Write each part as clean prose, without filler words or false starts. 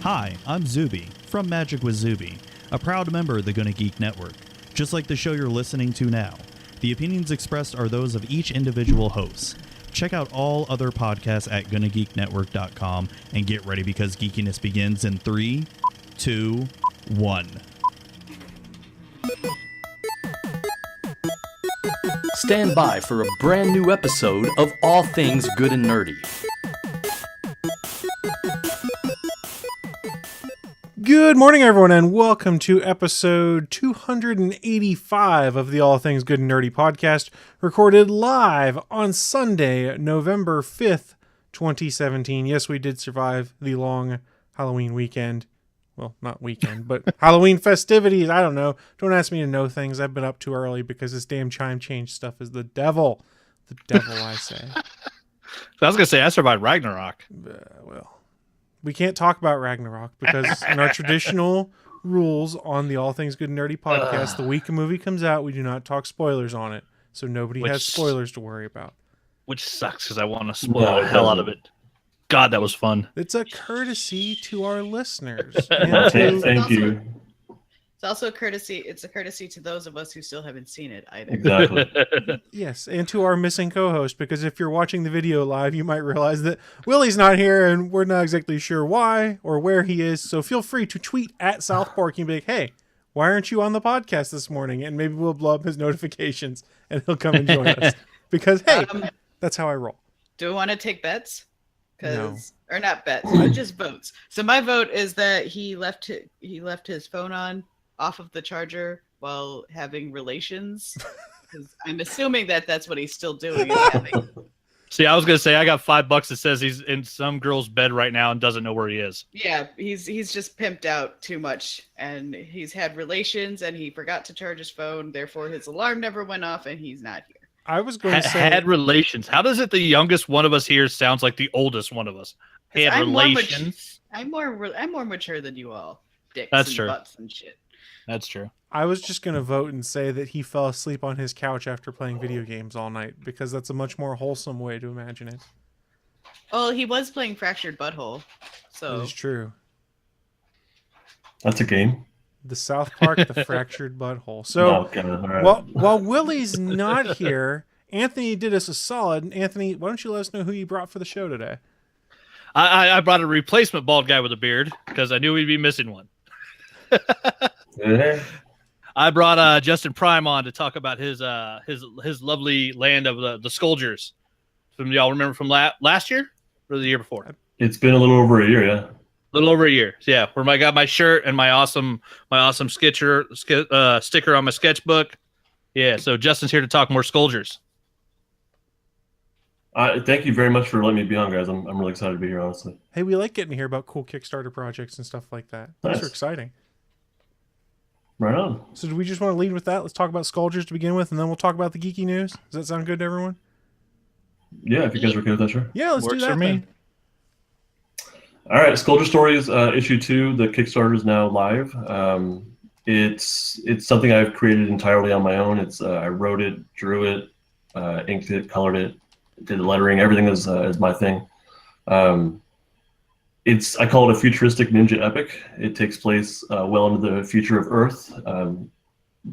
Hi, I'm Zuby from Magic with Zuby, a proud member of the Gonna Geek Network. Just like the show you're listening to now, the opinions expressed are those of each individual host. Check out all other podcasts at GonnaGeekNetwork.com and get ready because geekiness begins in 3, 2, 1. Stand by for a brand new episode of All Things Good and Nerdy. Good morning, everyone, and welcome to episode 285 of the All Things Good and Nerdy podcast, recorded live on Sunday, November 5th, 2017. Yes, we did survive the long Halloween weekend. Well, not weekend, but Halloween festivities. I don't know. Don't ask me to know things. I've been up too early because this damn chime change stuff is the devil. The devil, I say. I was going to say, I survived Ragnarok. Well, we can't talk about Ragnarok because in our traditional rules on the All Things Good and Nerdy podcast, the week a movie comes out, we do not talk spoilers on it. So nobody has spoilers to worry about. Which sucks because I want to spoil the hell out of it. God, that was fun. It's a courtesy to our listeners. Thank you. It's also a courtesy. It's a courtesy to those of us who still haven't seen it either. Exactly. Yes, and to our missing co-host, because if you're watching the video live, you might realize that Willie's not here, and we're not exactly sure why or where he is. So feel free to tweet at South Park and be like, "Hey, why aren't you on the podcast this morning?" And maybe we'll blow up his notifications, and he'll come and join us. Because hey, that's how I roll. Do we want to take bets? No. Or not bets, just votes. So my vote is that he left his phone off of the charger while having relations. Because I'm assuming that that's what he's still doing. See, I was going to say, I got $5 that says he's in some girl's bed right now and doesn't know where he is. Yeah, he's just pimped out too much, and he's had relations, and he forgot to charge his phone. Therefore, his alarm never went off, and he's not here. I was going to say had relations. How does it the youngest one of us here sounds like the oldest one of us? Had relations. I'm more mature than you all. Dicks That's and true. butts and shit. That's true. I was just going to vote and say that he fell asleep on his couch after playing video games all night, because that's a much more wholesome way to imagine it. Well, he was playing Fractured Butthole, so That is true. That's a game. The South Park, the Fractured Butthole. So, while Willie's not here, Anthony did us a solid. Anthony, why don't you let us know who you brought for the show today? I brought a replacement bald guy with a beard because I knew we'd be missing one. I brought Justin Prime on to talk about his lovely land of the Skulldiers. From y'all remember from last year or the year before? It's been a little over a year, yeah. A little over a year, yeah. Where I got my shirt and my awesome sticker on my sketchbook. Yeah, so Justin's here to talk more Skulldiers. Thank you very much for letting me be on, guys. I'm really excited to be here, honestly. Hey, we like getting to hear about cool Kickstarter projects and stuff like that. Those are exciting. Right on. So do we just want to lead with that? Let's talk about Skulldiers to begin with, and then we'll talk about the geeky news. Does that sound good to everyone? Yeah, if you guys are okay with that, sure. Yeah, let's Works do that for me. then. All right, Skulldier Stories issue 2. The Kickstarter is now live. It's something I've created entirely on my own. I wrote it, drew it, inked it, colored it, did the lettering. Everything is my thing. I call it a futuristic ninja epic. It takes place well into the future of Earth.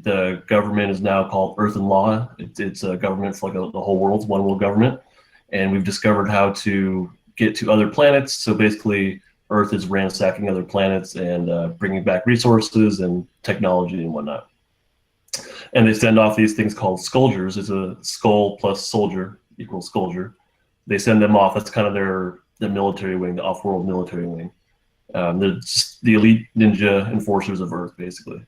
The government is now called Earth and Law. It's a government for the whole world's one world government, and we've discovered how to get to other planets. So basically, Earth is ransacking other planets and bringing back resources and technology and whatnot. And they send off these things called Skulldiers. It's a skull plus soldier equals Skulldier. They send them off. That's kind of their military wing, the off-world military wing. They're just the elite ninja enforcers of Earth, basically.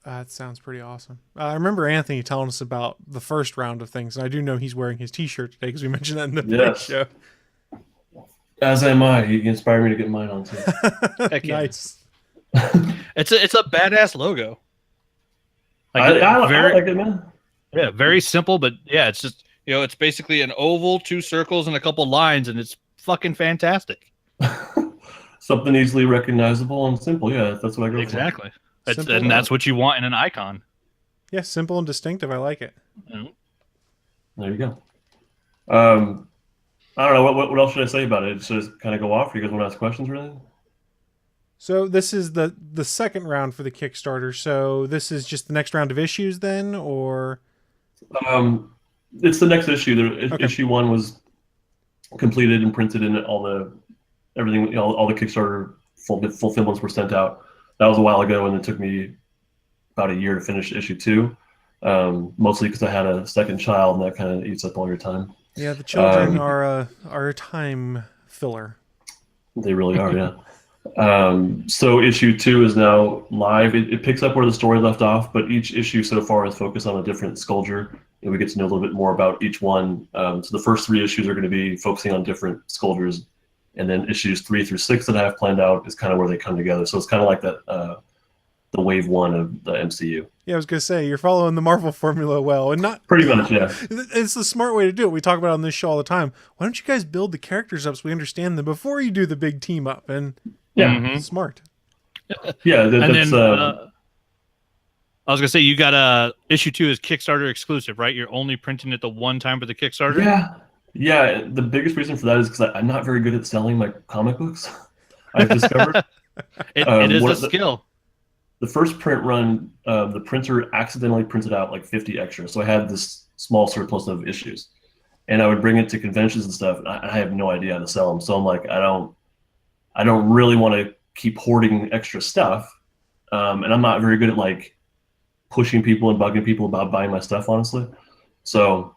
That sounds pretty awesome. I remember Anthony telling us about the first round of things, and I do know he's wearing his T-shirt today because we mentioned that in the show. As am I. He inspired me to get mine on too. Nice. It's a badass logo. I like it, man. Yeah, very simple, but yeah, it's just it's basically an oval, 2 circles, and a couple lines, and it's fucking fantastic. Something easily recognizable and simple. Yeah, that's what I go for. Exactly. That's what you want in an icon. Yeah, simple and distinctive. I like it. Mm-hmm. There you go. I don't know what else should I say about it. Should I just kind of go off? You guys want to ask questions or anything? So this is the second round for the Kickstarter. So this is just the next round of issues then, or? It's the next issue. Okay. Issue 1 was completed and printed, and everything, all the Kickstarter fulfillments were sent out. That was a while ago, and it took me about a year to finish issue 2. Mostly because I had a second child, and that kind of eats up all your time. Yeah, the children are a time filler. They really are, yeah. So issue 2 is now live. It picks up where the story left off, but each issue so far is focused on a different Skulldier, and we get to know a little bit more about each one. So the first 3 issues are going to be focusing on different Skulldiers, and then issues 3 through 6 that I have planned out is kind of where they come together. So it's kind of like that, the wave 1 of the MCU. Yeah, I was gonna say you're following the Marvel formula well, and not Pretty much, yeah. It's the smart way to do it. We talk about it on this show all the time. Why don't you guys build the characters up so we understand them before you do the big team up? And Yeah, smart. yeah. And That's, then I was gonna say you got issue 2 is Kickstarter exclusive, right? You're only printing it the one time for the Kickstarter. Yeah. The biggest reason for that is because I'm not very good at selling my comic books. I've discovered it is a skill. The first print run, the printer accidentally printed out like 50 extras, so I had this small surplus of issues, and I would bring it to conventions and stuff. And I have no idea how to sell them, so I'm like, I don't really want to keep hoarding extra stuff, and I'm not very good at like pushing people and bugging people about buying my stuff, honestly. So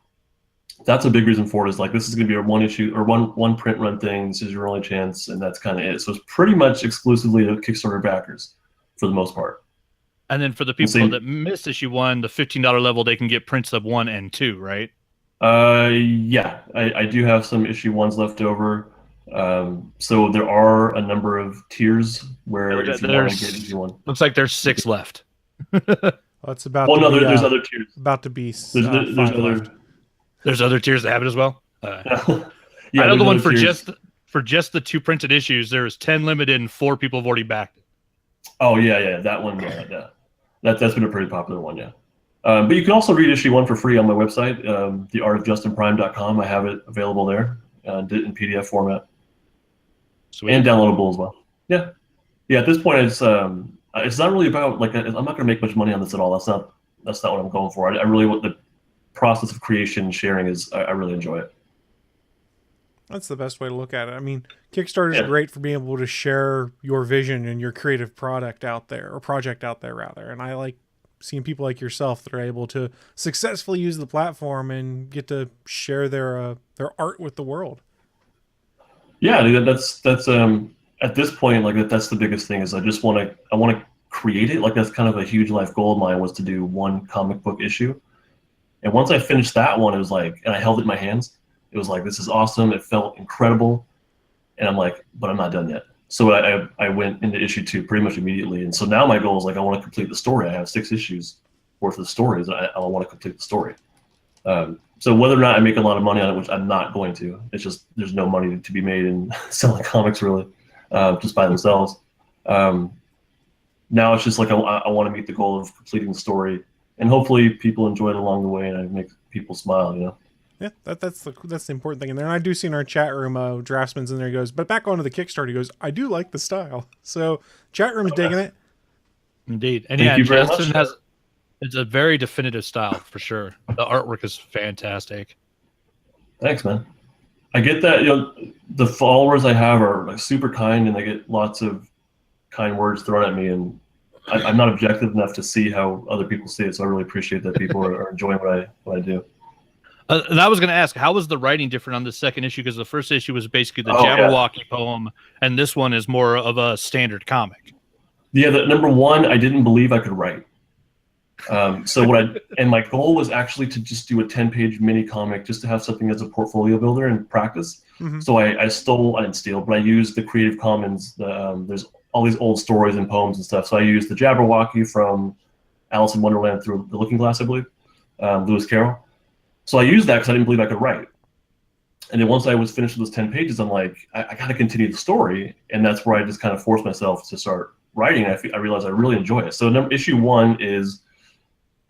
that's a big reason for it. Is like, this is going to be a one issue or one print run thing. This is your only chance, and that's kind of it. So it's pretty much exclusively to Kickstarter backers for the most part. And then for the people that missed issue 1, the $15 level, they can get prints of 1 and 2, right? Yeah, I do have some issue 1s left over. So there are a number of tiers where if you want to get issue 1. Looks like there's 6 left. It's about. Well, to no, be, there's other tiers. About to be. There's five other. left. There's other tiers that have it as well. Yeah, I know the one for tiers. just the 2 printed issues. There's 10 limited and 4 people have already backed it. Oh yeah, that one. Yeah. That's been a pretty popular one, yeah. But you can also read issue 1 for free on my website, theartofjustinprime.com. I have it available there, did it in PDF format. Sweet. And downloadable as well. Yeah. At this point, it's not really about like I'm not going to make much money on this at all. That's not what I'm going for. I really want the process of creation and sharing is I really enjoy it. That's the best way to look at it. I mean, Kickstarter is great for being able to share your vision and your creative product out there, or project out there rather. And I like seeing people like yourself that are able to successfully use the platform and get to share their art with the world. Yeah, that's at this point, like that's the biggest thing is I want to create it. Like that's kind of a huge life goal of mine, was to do 1 comic book issue. And once I finished that one, it was like, and I held it in my hands. It was like, this is awesome. It felt incredible. And I'm like, but I'm not done yet. So I went into issue 2 pretty much immediately. And so now my goal is like, I want to complete the story. I have 6 issues worth of stories. I want to complete the story. So whether or not I make a lot of money on it, which I'm not going to, it's just, there's no money to be made in selling comics really, just by themselves. Now it's just like, I want to meet the goal of completing the story, and hopefully people enjoy it along the way and I make people smile, you know? Yeah, that's the important thing in there. And I do see in our chat room, Draftsman's in there. He goes, but back onto the Kickstarter, he goes, I do like the style. So chat room's digging it. Indeed. And Thank you very Justin much. it's a very definitive style for sure. The artwork is fantastic. Thanks, man. I get that, the followers I have are like super kind, and I get lots of kind words thrown at me, and I'm not objective enough to see how other people see it. So I really appreciate that people are enjoying what I do. And I was going to ask, how was the writing different on the second issue? Because the first issue was basically the Jabberwocky poem, and this one is more of a standard comic. Yeah, number 1, I didn't believe I could write. So and my goal was actually to just do a 10-page mini comic, just to have something as a portfolio builder and practice. Mm-hmm. So I didn't steal, but I used the Creative Commons. There's all these old stories and poems and stuff. So I used the Jabberwocky from Alice in Wonderland Through the Looking Glass, I believe, Lewis Carroll. So I used that because I didn't believe I could write. And then once I was finished with those 10 pages, I'm like, I got to continue the story. And that's where I just kind of forced myself to start writing. I realized I really enjoy it. So issue 1 is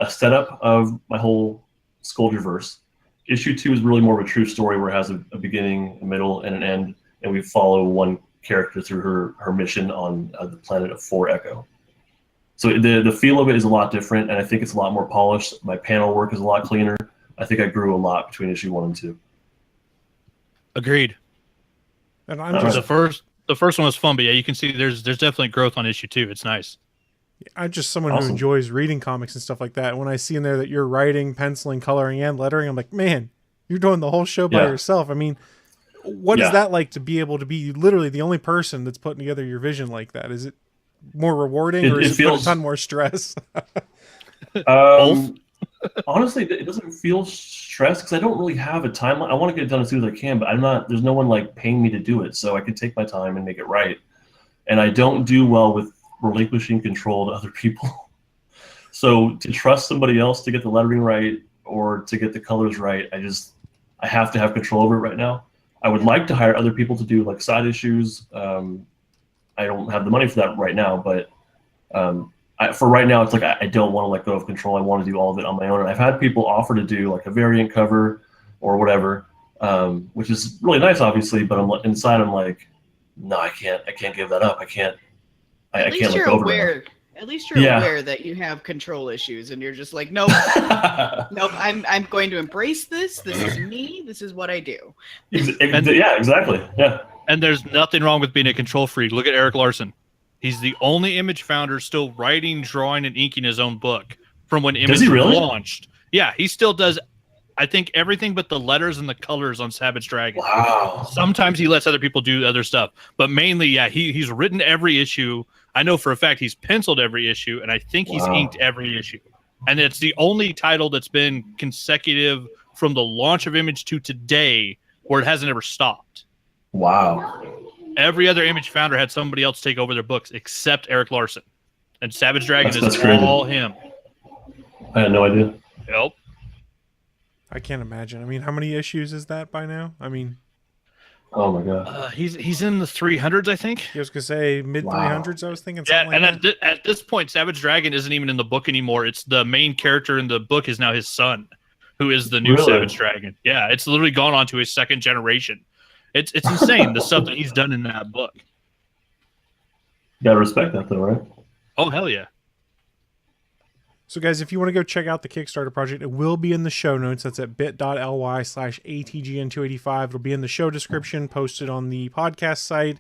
a setup of my whole Skulldier verse. Issue 2 is really more of a true story where it has a beginning, a middle, and an end. And we follow one character through her mission on the planet of 4 Echo. So the feel of it is a lot different, and I think it's a lot more polished. My panel work is a lot cleaner. I think I grew a lot between issue 1 and 2. Agreed. And I'm just The first one was fun, but yeah, you can see there's definitely growth on issue 2. It's nice. I'm just someone who Awesome. enjoys reading comics and stuff like that. When I see in there that you're writing, penciling, coloring, and lettering, I'm like, man, you're doing the whole show by yourself. I mean, what is that like to be able to be literally the only person that's putting together your vision like that? Is it more rewarding, or is it put a ton more stress? Honestly, it doesn't feel stressed because I don't really have a timeline. I want to get it done as soon as I can, but I'm not. There's no one like paying me to do it, so I can take my time and make it right. And I don't do well with relinquishing control to other people. So to trust somebody else to get the lettering right or to get the colors right, I have to have control over it right now. I would like to hire other people to do like side issues. I don't have the money for that right now, but for right now, it's like I don't want to let go of control. I want to do all of it on my own. And I've had people offer to do like a variant cover or whatever, which is really nice, obviously. But inside, I'm like, no, I can't give that up. I can't let go of it. At least you're aware that you have control issues, and you're just like, nope, nope. I'm going to embrace this. This is me. This is what I do. Yeah, exactly. Yeah. And there's nothing wrong with being a control freak. Look at Eric Larson. He's the only Image founder still writing, drawing, and inking his own book from when Image launched. Yeah, he still does, I think, everything but the letters and the colors on Savage Dragon. Wow. Sometimes he lets other people do other stuff. But mainly, yeah, he's written every issue. I know for a fact he's penciled every issue, and I think he's inked every issue. And it's the only title that's been consecutive from the launch of Image to today where it hasn't ever stopped. Wow. Every other Image founder had somebody else take over their books except Eric Larson. And Savage Dragon is all him. I had no idea. Yep. I can't imagine. I mean, how many issues is that by now? I mean, oh my god. He's in the 300s, I think. I was gonna say mid 300s. I was thinking. Yeah, something and like at this point, Savage Dragon isn't even in the book anymore. It's the main character in the book is now his son, who is the new Savage Dragon. Yeah, it's literally gone on to his second generation. It's insane the stuff that he's done in that book. You gotta respect that, though, right? Oh hell yeah! So, guys, if you want to go check out the Kickstarter project, it will be in the show notes. That's at bit.ly/ATGN285. It'll be in the show description, posted on the podcast site,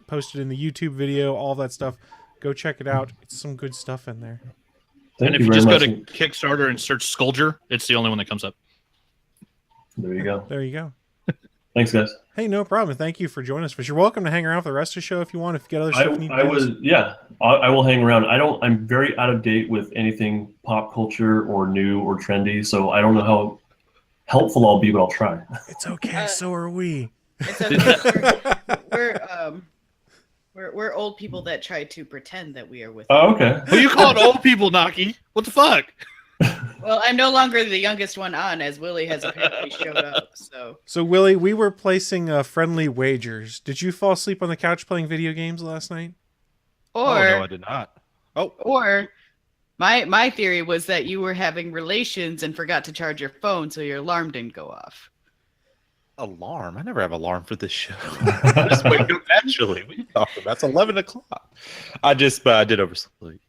posted in the YouTube video, all that stuff. Go check it out. It's some good stuff in there. And if you just go to Kickstarter and search Skulldier, it's the only one that comes up. There you go. There you go. Thanks, guys. Hey, no problem. Thank you for joining us. But you're welcome to hang around for the rest of the show if you want. If you get other stuff you need. I will hang around. I'm very out of date with anything pop culture or new or trendy, so I don't know how helpful I'll be, but I'll try. It's okay. So are we. It's okay. We're old people that try to pretend that we are with. Oh, okay. Well, you call it old people, Naki? What the fuck? Well, I'm no longer the youngest one on, as Willie has apparently showed up. So Willie, we were placing friendly wagers. Did you fall asleep on the couch playing video games last night? Or no, I did not. Or my theory was that you were having relations and forgot to charge your phone, so your alarm didn't go off. Alarm? I never have alarm for this show. I just wake up naturally. What are you talking about? It's 11 o'clock. I did oversleep.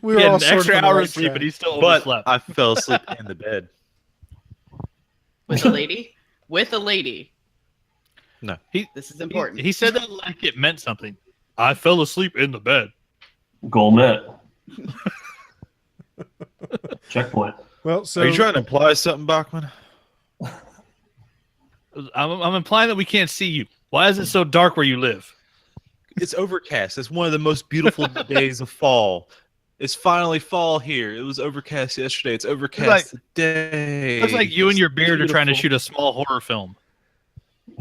We were He had all an sort extra of on the hour right of sleep, track. but he still But overslept. I fell asleep in the bed. With a lady? With a lady. No. This is important. He said that like it meant something. I fell asleep in the bed. Goal met. Checkpoint. Well, so Are you trying to imply something, Bachman? I'm implying that we can't see you. Why is it so dark where you live? It's overcast. It's one of the most beautiful days of fall. It's finally fall here. It was overcast yesterday. It's overcast today. Looks like you and your beard are trying to beautiful. shoot a small horror film.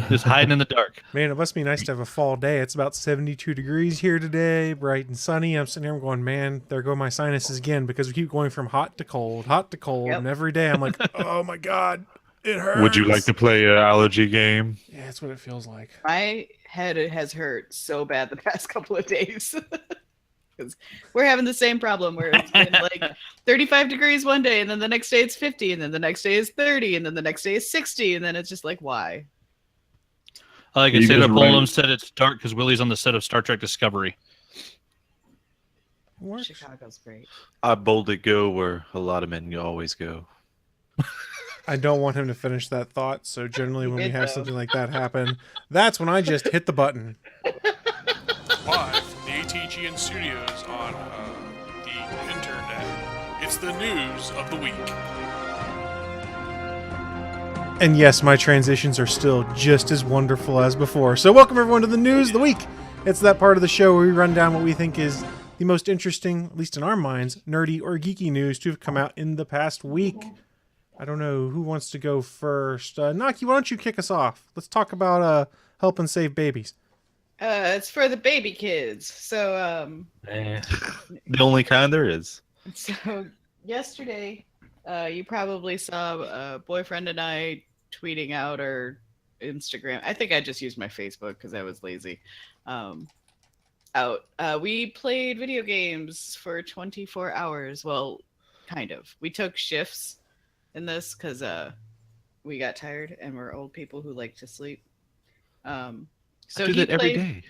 Just hiding in the dark. Man, it must be nice to have a fall day. It's about 72 degrees here today, bright and sunny. I'm sitting here going, man, there go my sinuses again, because we keep going from hot to cold, Yep. and every day I'm like, oh my God, it hurts. Would you like to play an allergy game? Yeah, that's what it feels like. My head has hurt so bad the past couple of days. Because we're having the same problem where it's been like 35 degrees one day, and then the next day it's 50, and then the next day is 30, and then the next day is 60, and then it's just like, why? Like You I said, guys are Apollo right. said it's dark because Willie's on the set of Star Trek Discovery. Works. Chicago's great. I boldly go where a lot of men always go. I don't want him to finish that thought, so generally when we did, have though. something like that happen, that's when I just hit the button. Live from the ATGN studios on the internet. It's the news of the week. And yes, my transitions are still just as wonderful as before. So welcome everyone to the news of the week. It's that part of the show where we run down what we think is the most interesting, at least in our minds, nerdy or geeky news to have come out in the past week. I don't know who wants to go first. Naki, why don't you kick us off? Let's talk about helping save babies. It's for the baby kids. So The only kind there is. So yesterday, you probably saw a boyfriend and I tweeting out or Instagram. I think I just used my Facebook because I was lazy. We played video games for 24 hours. Well, kind of. We took shifts in this because we got tired and we're old people who like to sleep. So I do that every day.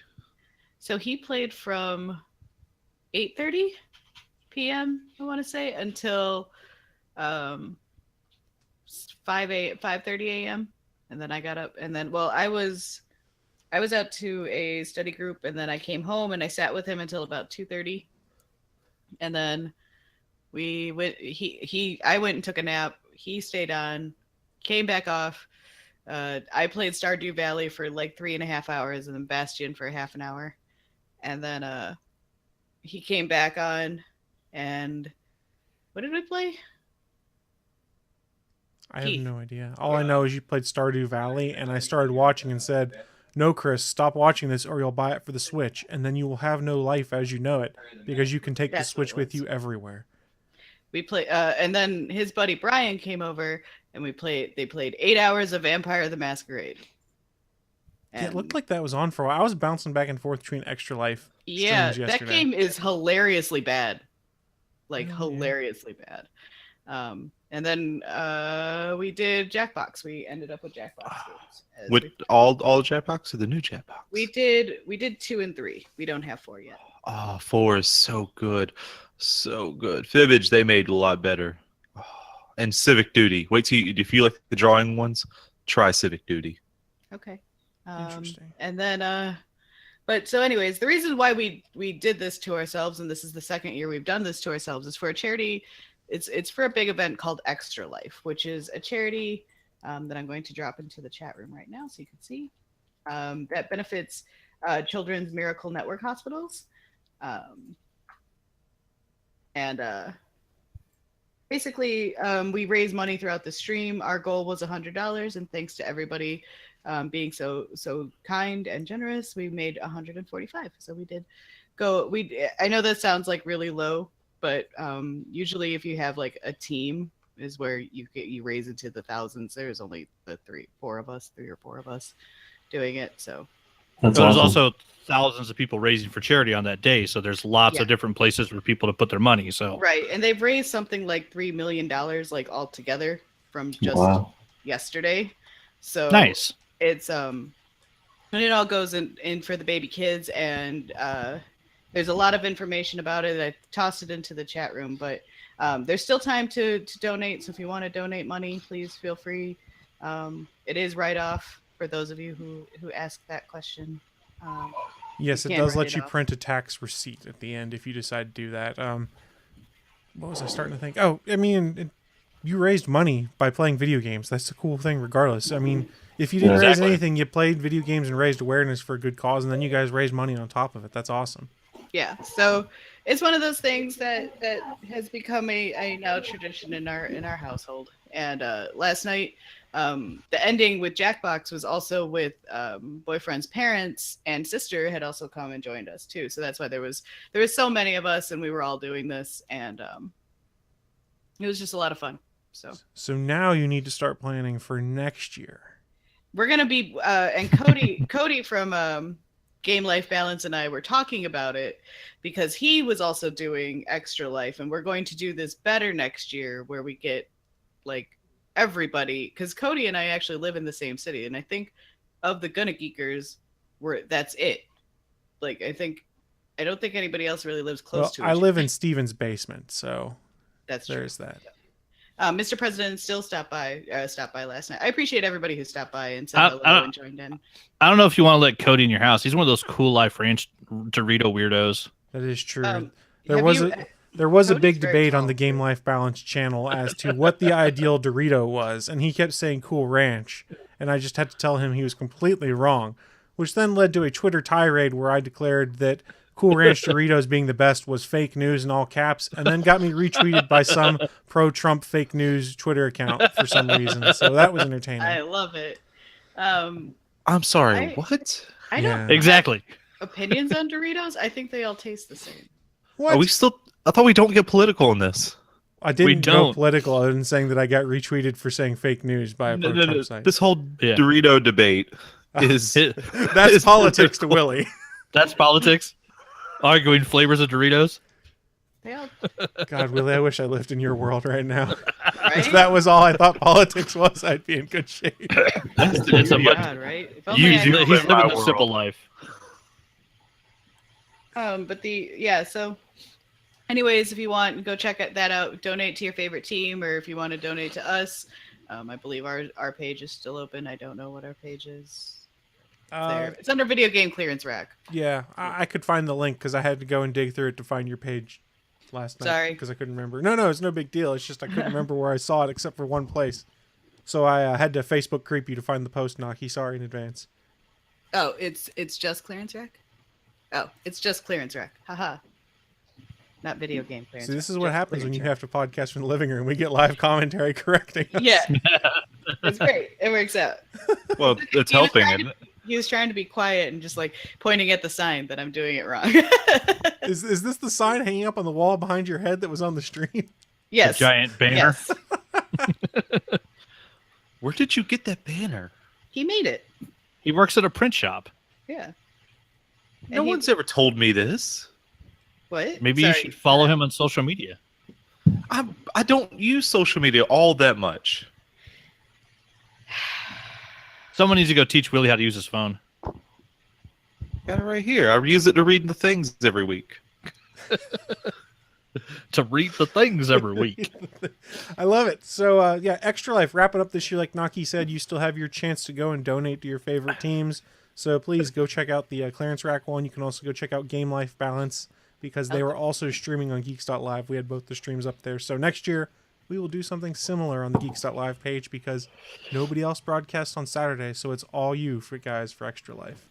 So he played from 8:30 p.m. I want to say until 5:30 a.m. and then I got up and then I was out to a study group and then I came home and I sat with him until about 2:30 and then we went I went and took a nap. He stayed on, came back off. I played Stardew Valley for like 3.5 hours and then Bastion for half an hour. And then he came back on and what did we play? I have no idea. All I know is you played Stardew Valley, and I started watching and said, "No, Chris, stop watching this or you'll buy it for the Switch, and then you will have no life as you know it, because you can take the That's Switch what it with you everywhere." We play, and then his buddy Brian came over, and they played 8 hours of Vampire the Masquerade. Yeah, it looked like that was on for a while. I was bouncing back and forth between Extra Life streams yesterday. That game is hilariously bad. Hilariously bad. And then we did Jackbox. We ended up with Jackbox games. With all Jackbox or the new Jackbox? We did 2 and 3. We don't have 4 yet. Oh, 4 is so good. So good. Fibbage, they made a lot better. Oh, and Civic Duty. Wait till if you like the drawing ones, try Civic Duty. Okay. Interesting. And then but so anyways, the reason why we did this to ourselves, and this is the second year we've done this to ourselves, is for a charity. It's for a big event called Extra Life, which is a charity that I'm going to drop into the chat room right now so you can see, that benefits Children's Miracle Network hospitals. Basically, we raise money throughout the stream. Our goal was $100, and thanks to everybody being so kind and generous, we made $145. So we did go. I know that sounds like really low, but usually if you have like a team, is where you raise into the thousands. There's only three or four of us doing it. So That's There's awesome. also thousands of people raising for charity on that day, so there's lots of different places for people to put their money. So right, and they've raised something like $3 million like all together from just yesterday. So nice. It's and it all goes in for the baby kids, and there's a lot of information about it. I tossed it into the chat room, but there's still time to donate. So if you want to donate money, please feel free. It is write-off for those of you who asked that question. Yes, it can does write let it you off. print a tax receipt at the end if you decide to do that. What was I starting to think? Oh, I mean, you raised money by playing video games. That's a cool thing regardless. I mean, if you didn't raise Exactly. anything, you played video games and raised awareness for a good cause, and then you guys raised money on top of it. That's awesome. Yeah, so it's one of those things that has become a now tradition in our household. And last night, the ending with Jackbox was also with boyfriend's parents and sister had also come and joined us too. So that's why there was so many of us, and we were all doing this, and it was just a lot of fun. So now you need to start planning for next year. we're gonna be and Cody from Game Life Balance and I were talking about it because he was also doing Extra Life, and we're going to do this better next year where we get like everybody, because Cody and I actually live in the same city, and I think of the Gonna Geekers, that's it. Like, I don't think anybody else really lives close to it. I live in Steven's basement, so that's true. there's that. Mr. President still stopped by last night. I appreciate everybody who stopped by and said hello and joined in. I don't know if you want to let Cody in your house. He's one of those Cool Life Ranch Dorito weirdos. That is true. There was a big debate on the Game Life Balance channel as to what the ideal Dorito was, and he kept saying Cool Ranch, and I just had to tell him he was completely wrong, which then led to a Twitter tirade where I declared that Cool Ranch Doritos being the best was fake news in all caps, and then got me retweeted by some pro-Trump fake news Twitter account for some reason. So that was entertaining. I love it. I'm sorry, what? I don't exactly have opinions on Doritos. I think they all taste the same. What? Are we still? I thought we don't get political in this. I didn't go political other than saying that I got retweeted for saying fake news by a pro-Trump site. This whole Dorito debate is... That's politics to Willie. That's politics? Arguing flavors of Doritos? God, Willie, I wish I lived in your world right now. Right? If that was all I thought politics was, I'd be in good shape. It's a God, right? He's living a simple life. So anyways, if you want, go check that out. Donate to your favorite team, or if you want to donate to us, I believe our page is still open. I don't know what our page is. It's under Video Game Clearance Rack. Yeah, I could find the link because I had to go and dig through it to find your page last night. Sorry. Because I couldn't remember. No, it's no big deal. It's just I couldn't remember where I saw it except for one place. So I had to Facebook creep you to find the post, Naki. Sorry in advance. Oh, it's just Clearance Rack? Oh, it's just Clearance Rack. Haha. Not Video Game Clearance. See, this is what happens when you have to podcast from the living room. We get live commentary correcting us. Yeah. It's great. It works out. Well, it's helping, isn't it? He was trying to be quiet and just like pointing at the sign that I'm doing it wrong. Is this the sign hanging up on the wall behind your head that was on the stream? Yes. A giant banner? Yes. Where did you get that banner? He made it. He works at a print shop. Yeah. No one's ever told me this. What? Maybe you should follow him on social media. I don't use social media all that much. Someone needs to go teach Willie how to use his phone. Got it right here. I use it to read the things every week. To read the things every week. I love it. So, Extra Life, wrapping up this year, like Naki said, you still have your chance to go and donate to your favorite teams. So please go check out the Clearance Rack one. You can also go check out Game Life Balance because they were also streaming on Geeks.live. We had both the streams up there. So next year, we will do something similar on the Geeks.live page because nobody else broadcasts on Saturday. So it's all you for Extra Life.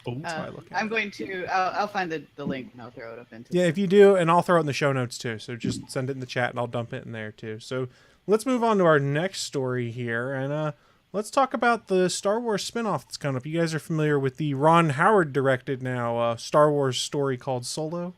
I'm going to. I'll find the link and I'll throw it up into. Yeah, if you do, and I'll throw it in the show notes too. So just send it in the chat, and I'll dump it in there too. So let's move on to our next story here, and let's talk about the Star Wars spinoff that's coming up. You guys are familiar with the Ron Howard directed now Star Wars story called Solo.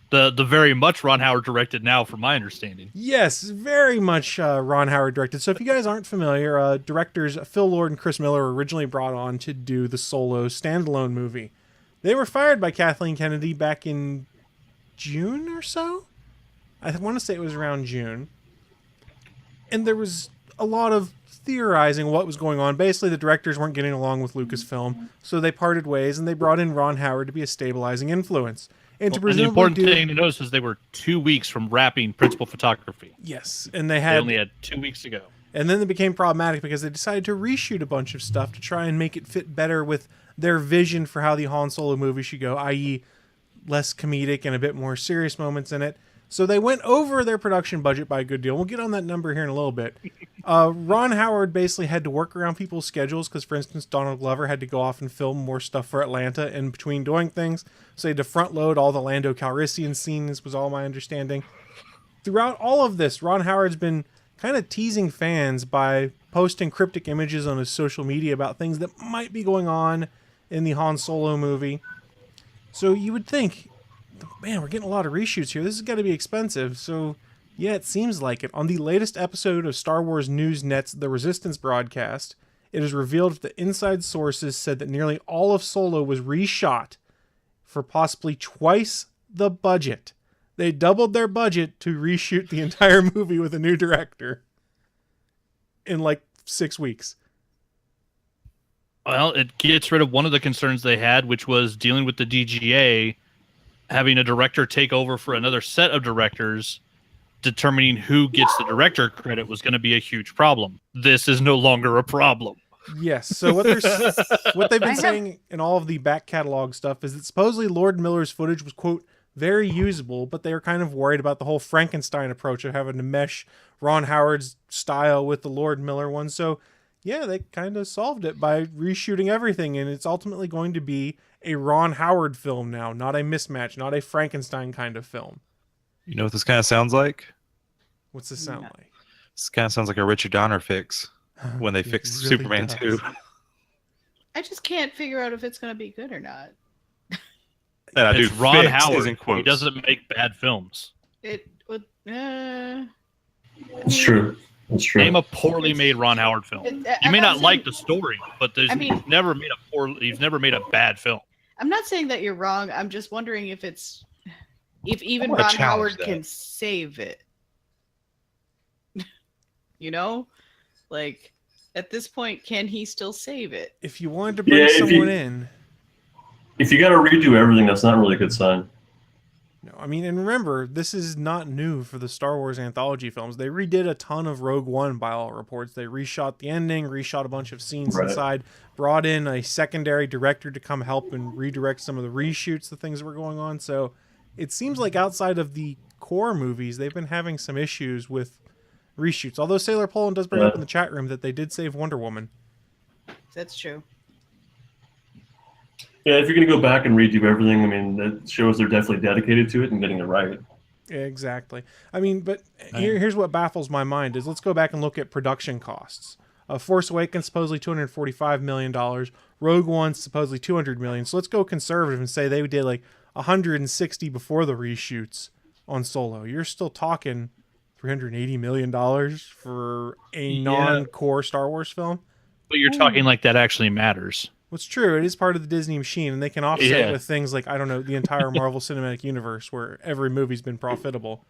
The very much Ron Howard directed now, from my understanding. Yes, very much Ron Howard directed. So if you guys aren't familiar, directors Phil Lord and Chris Miller were originally brought on to do the Solo standalone movie. They were fired by Kathleen Kennedy back in June or so. I want to say it was around June. And there was a lot of theorizing what was going on. Basically, the directors weren't getting along with Lucasfilm, so they parted ways, and they brought in Ron Howard to be a stabilizing influence. And the important thing to notice is they were 2 weeks from wrapping principal photography. Yes, and they only had 2 weeks to go. And then it became problematic because they decided to reshoot a bunch of stuff to try and make it fit better with their vision for how the Han Solo movie should go, i.e. less comedic and a bit more serious moments in it. So they went over their production budget by a good deal. We'll get on that number here in a little bit. Ron Howard basically had to work around people's schedules because, for instance, Donald Glover had to go off and film more stuff for Atlanta in between doing things. So he had to front load all the Lando Calrissian scenes, was all my understanding. Throughout all of this, Ron Howard's been kind of teasing fans by posting cryptic images on his social media about things that might be going on in the Han Solo movie. So you would think, man, we're getting a lot of reshoots here. This has got to be expensive. So, yeah, it seems like it. On the latest episode of Star Wars News Net's The Resistance broadcast, it is revealed that inside sources said that nearly all of Solo was reshot for possibly twice the budget. They doubled their budget to reshoot the entire movie with a new director in like 6 weeks. Well, it gets rid of one of the concerns they had, which was dealing with the DGA, having a director take over for another set of directors, determining who gets the director credit was going to be a huge problem. This is no longer a problem. Yes. So what they've been saying in all of the back catalog stuff is that supposedly Lord Miller's footage was, quote, very usable, but they are kind of worried about the whole Frankenstein approach of having to mesh Ron Howard's style with the Lord Miller one. So yeah, they kind of solved it by reshooting everything, and it's ultimately going to be a Ron Howard film now, not a mismatch, not a Frankenstein kind of film. You know what this kind of sounds like? What's this sound like? This kind of sounds like a Richard Donner fix when they fixed really Superman does. 2. I just can't figure out if it's going to be good or not. And I do It's Ron fix Howard. is in quotes. He doesn't make bad films. It would. It's true. It's true. Name a poorly made Ron Howard film. You may not like the story, but he's never made a bad film. I'm not saying that you're wrong. I'm just wondering if even wanna Ron challenge Howard that. can save it. You know, like at this point, can he still save it? If you wanted to bring Yeah, someone in. If you got to redo everything, that's not really a good sign. No, I mean, and remember, this is not new for the Star Wars anthology films. They redid a ton of Rogue One by all reports. They reshot the ending, reshot a bunch of scenes Right. inside, brought in a secondary director to come help and redirect some of the reshoots, the things that were going on. So it seems like outside of the core movies, they've been having some issues with reshoots. Although Sailor Poland does bring up in the chat room that they did save Wonder Woman. That's true. Yeah, if you're going to go back and redo everything, I mean, that shows they're definitely dedicated to it and getting it right. Exactly. I mean, but here's what baffles my mind is let's go back and look at production costs. Force Awakens supposedly $245 million. Rogue One supposedly $200 million. So let's go conservative and say they did like 160 before the reshoots on Solo. You're still talking $380 million for a non-core Star Wars film. But you're talking like that actually matters. What's true, it is part of the Disney machine, and they can offset it with things like, I don't know, the entire Marvel Cinematic Universe, where every movie's been profitable.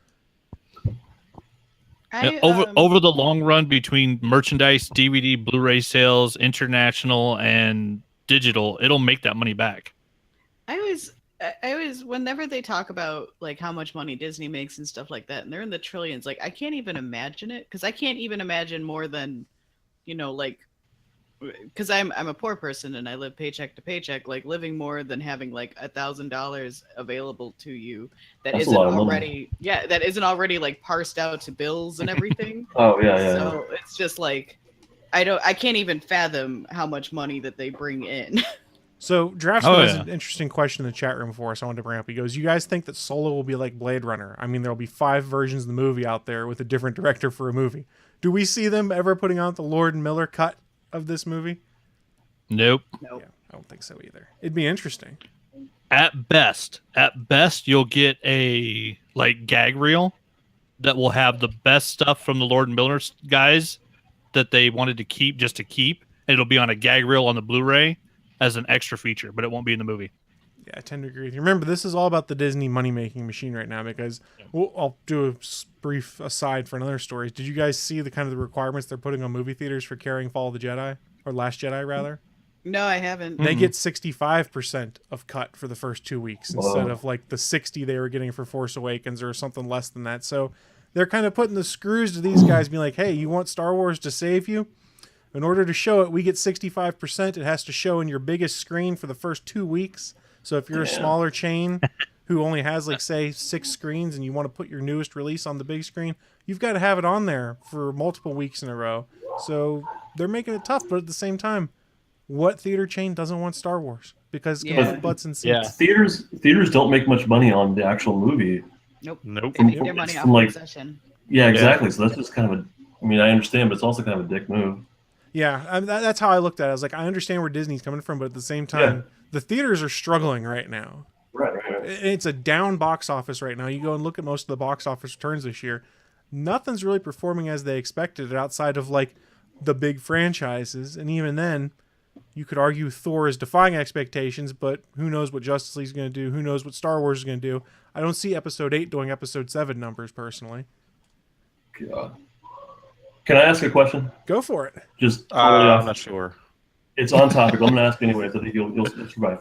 Over the long run, between merchandise, DVD, Blu-ray sales, international and digital, it'll make that money back. I always, whenever they talk about like how much money Disney makes and stuff like that, and they're in the trillions, like I can't even imagine it, because I can't even imagine more than, like, because I'm a poor person and I live paycheck to paycheck, like living more than having like $1,000 available to you that isn't already like parsed out to bills and everything. Oh yeah. So it's just like I can't even fathom how much money that they bring in. So Draftsman has an interesting question in the chat room for us. I wanted to bring up. He goes, "You guys think that Solo will be like Blade Runner? I mean, there'll be 5 versions of the movie out there with a different director for a movie. Do we see them ever putting out the Lord and Miller cut of this movie?" Nope. Yeah, I don't think so either. It'd be interesting. At best, you'll get a like gag reel that will have the best stuff from the Lord and Miller guys that they wanted to keep just to keep. And it'll be on a gag reel on the Blu-ray as an extra feature, but it won't be in the movie. Yeah, I tend to agree with you. Remember, this is all about the Disney money-making machine right now, because I'll do a brief aside for another story. Did you guys see the kind of the requirements they're putting on movie theaters for carrying Fall of the Jedi, or Last Jedi rather? No, I haven't. They get 65% of cut for the first 2 weeks instead of like the 60 they were getting for Force Awakens or something less than that. So they're kind of putting the screws to these guys, being like, hey, you want Star Wars to save you? In order to show it, we get 65%. It has to show in your biggest screen for the first 2 weeks. So if you're a smaller chain who only has like, say, 6 screens and you want to put your newest release on the big screen, you've got to have it on there for multiple weeks in a row. So they're making it tough, but at the same time, what theater chain doesn't want Star Wars? Because it's going to put butts in seats. Theaters don't make much money on the actual movie. Nope. Nope. They make their money off concession. Yeah, exactly. So that's just kind of I understand, but it's also kind of a dick move. Yeah, that's how I looked at it. I was like, I understand where Disney's coming from, but at the same time, the theaters are struggling right now. Right. It's a down box office right now. You go and look at most of the box office returns this year. Nothing's really performing as they expected outside of like the big franchises. And even then, you could argue Thor is defying expectations, but who knows what Justice League is going to do? Who knows what Star Wars is going to do? I don't see Episode 8 doing Episode 7 numbers, personally. God. Can I ask a question? Go for it. Just totally off. I'm not sure. It's on topic. I'm gonna ask anyways. I think you'll survive.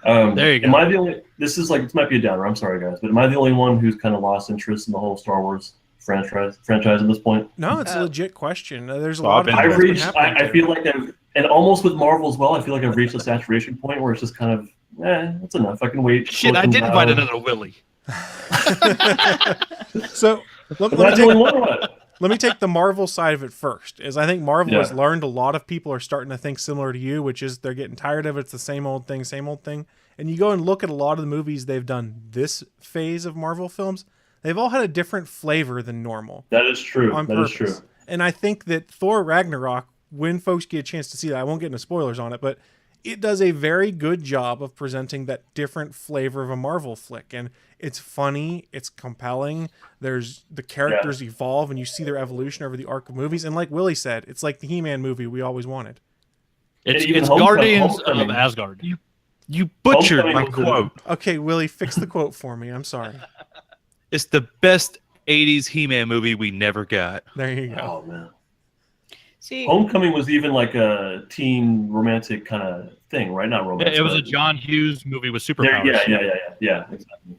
There you go. Am I the only? This might be a downer. I'm sorry, guys, but am I the only one who's kind of lost interest in the whole Star Wars franchise at this point? No, it's a legit question. There's a Oh, lot of I've I've been things reached. happening I to feel it. like and almost with Marvel as well. I feel like I've reached a saturation point where it's just kind of, that's enough. I can wait. Shit, I did invite another Willie. So But that's the only one. Or what? let me take the Marvel side of it first. Is I think Marvel Yeah. has learned a lot of people are starting to think similar to you, which is they're getting tired of it. It's the same old thing, same old thing. And you go and look at a lot of the movies they've done this phase of Marvel films. They've all had a different flavor than normal. That is true. On That purpose. is true. And I think that Thor Ragnarok, when folks get a chance to see that, I won't get into spoilers on it, but it does a very good job of presenting that different flavor of a Marvel flick. And it's funny, it's compelling. There's the characters evolve and you see their evolution over the arc of movies. And like Willie said, it's like the He-Man movie we always wanted. It's even Guardians of Homecoming. Asgard. You butchered my Homecoming was quote. Okay, Willie, fix the quote for me. I'm sorry. It's the best 80s He-Man movie we never got. There you go. Oh man. See, Homecoming was even like a teen romantic kind of thing, right? Not romance. It was a but- John Hughes movie with There, superpowers. yeah, exactly.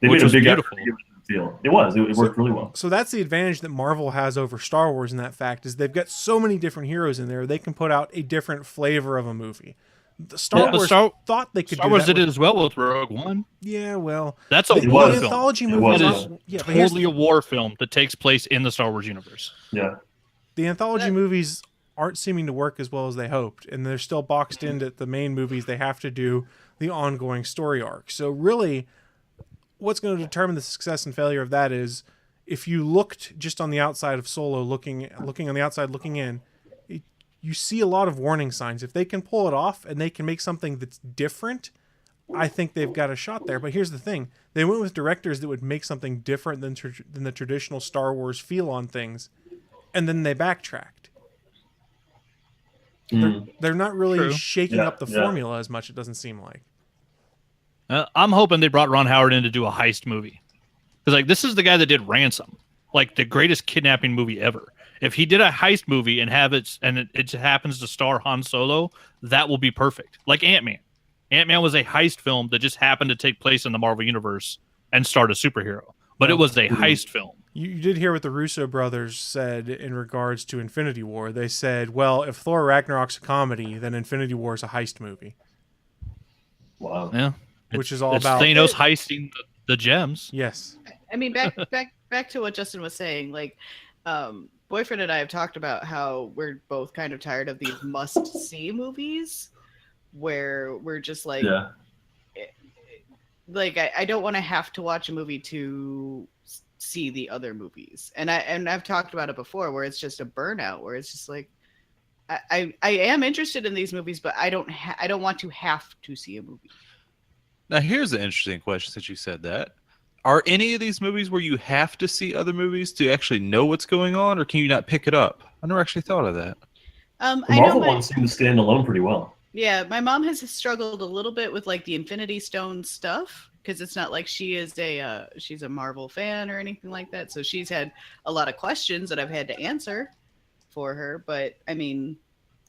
They Which made a was big effort beautiful. to give it the feel. It was. It worked really well. So that's the advantage that Marvel has over Star Wars in that fact is they've got so many different heroes in there. They can put out a different flavor of a movie. The Star Well, Wars Star- thought they could Star do Wars that did it with- as well with Rogue One. Yeah, well, That's a the war was. film. anthology It movie was. is It yeah, but here's Totally a war film that takes place in the Star Wars universe. Yeah. the anthology movies aren't seeming to work as well as they hoped, and they're still boxed into the main movies. They have to do the ongoing story arc. So really, what's going to determine the success and failure of that is if you looked just on the outside of Solo, looking on the outside, looking in, you see a lot of warning signs. If they can pull it off and they can make something that's different, I think they've got a shot there. But here's the thing: they went with directors that would make something different than the traditional Star Wars feel on things, and then they backtracked. They're not really True. shaking Yeah, up the yeah. formula as much. It doesn't seem like. I'm hoping they brought Ron Howard in to do a heist movie. Because like this is the guy that did Ransom, like the greatest kidnapping movie ever. If he did a heist movie and it happens to star Han Solo, that will be perfect. Like Ant-Man. Ant-Man was a heist film that just happened to take place in the Marvel Universe and start a superhero. But it was a heist film. You did hear what the Russo brothers said in regards to Infinity War. They said, well, if Thor Ragnarok's a comedy, then Infinity War is a heist movie. Wow. Yeah. Which is all it's about- Thanos heisting the gems. Yes. I mean, back to what Justin was saying. Like, boyfriend and I have talked about how we're both kind of tired of these must-see movies, where we're just like, I don't want to have to watch a movie to see the other movies, and I've talked about it before, where it's just a burnout, where it's just like, I am interested in these movies, but I don't want to have to see a movie. Now, here's an interesting question since you said that. Are any of these movies where you have to see other movies to actually know what's going on, or can you not pick it up? I never actually thought of that. The I know Marvel ones seem to stand alone pretty well. Yeah, my mom has struggled a little bit with like the Infinity Stone stuff, because it's not like she is she's a Marvel fan or anything like that. So she's had a lot of questions that I've had to answer for her. But I mean,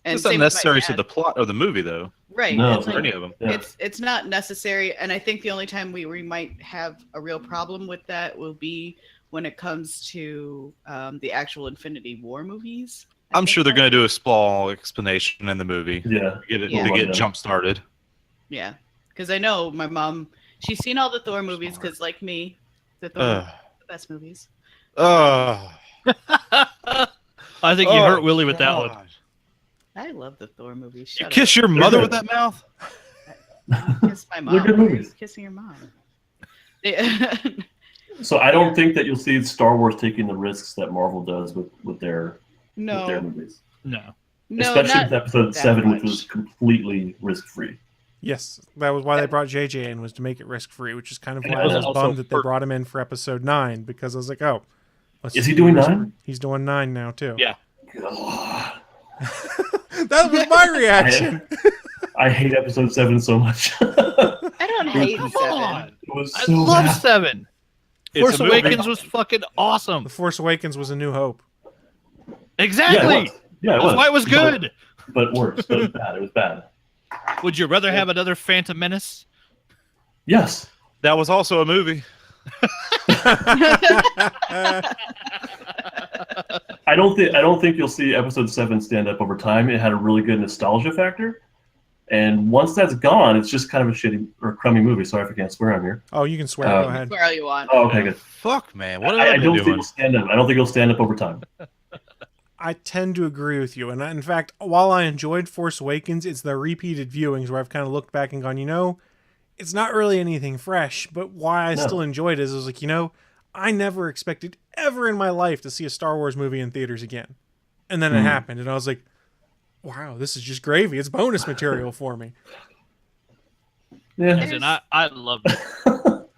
and It's not same with my necessary to dad. the plot of the movie, though. Right. No, It's For like, any of them. Yeah. it's not necessary, and I think the only time we might have a real problem with that will be when it comes to the actual Infinity War movies. I'm sure they're going to do a small explanation in the movie. Yeah. Get it Yeah. to get jump started. Yeah, because I know my mom, she's seen all the Thor movies, because like me, the Thor are the best movies. I think you hurt Willie with that one. I love the Thor movies. You Shut kiss your mother with that mouth? up. Kiss my mom. They're good Why are you movies. kissing your mom. So I don't think that you'll see Star Wars taking the risks that Marvel does with their no, movies. No. Especially not with Episode that 7, which much. was completely risk-free. Yes, that was why they brought JJ in, was to make it risk-free, which is kind of And why it I was was also bummed that they brought him in for Episode 9, because I was like, oh. let's Is he see doing risk- 9? He's doing 9 now, too. Yeah. God. That was my reaction. I hate Episode 7 so much. I don't hate Come 7. on. It was I so love bad. 7. It's Force a movie. Awakens was fucking awesome. The Force Awakens was a new hope. Exactly. Yeah, it was. That's why it was good. but it works. But it was bad. It was bad. Would you rather have another Phantom Menace? Yes. That was also a movie. I don't think you'll see episode 7 stand up over time. It had a really good nostalgia factor. And once that's gone, it's just kind of a shitty or crummy movie. Sorry if I can't swear on here. Oh, you can swear. Go ahead. Where all you want. Oh, okay, good. Fuck, man. What I don't think it'll stand up. I don't think it'll stand up over time. I tend to agree with you. And in fact, while I enjoyed Force Awakens, it's the repeated viewings where I've kind of looked back and gone, it's not really anything fresh, but why I still enjoyed it is I was like, I never expected ever in my life to see a Star Wars movie in theaters again. And then it happened, and I was like, wow, this is just gravy. It's bonus material for me. Yeah. And I love it.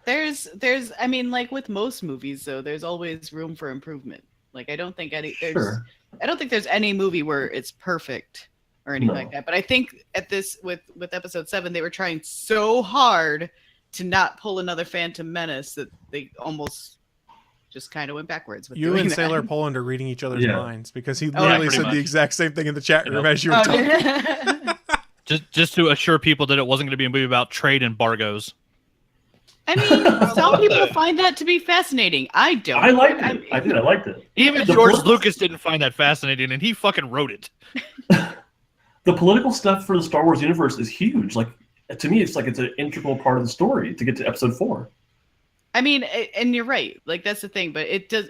There's I mean, like with most movies though, there's always room for improvement. Like I don't think there's any movie where it's perfect or anything like that. But I think at this with episode 7, they were trying so hard to not pull another Phantom Menace that they almost just kind of went backwards with You and that. Sailor Poland are reading each other's minds because he literally pretty said much. the exact same thing in the chat room as you were talking. Just to assure people that it wasn't going to be a movie about trade embargoes. I mean, some people find that to be fascinating. I don't. I liked it. I did. I liked it. Even George Lucas didn't find that fascinating, and he fucking wrote it. The political stuff for the Star Wars universe is huge. Like, to me, it's like it's an integral part of the story to get to episode 4. I mean, and you're right. Like that's the thing, but it does.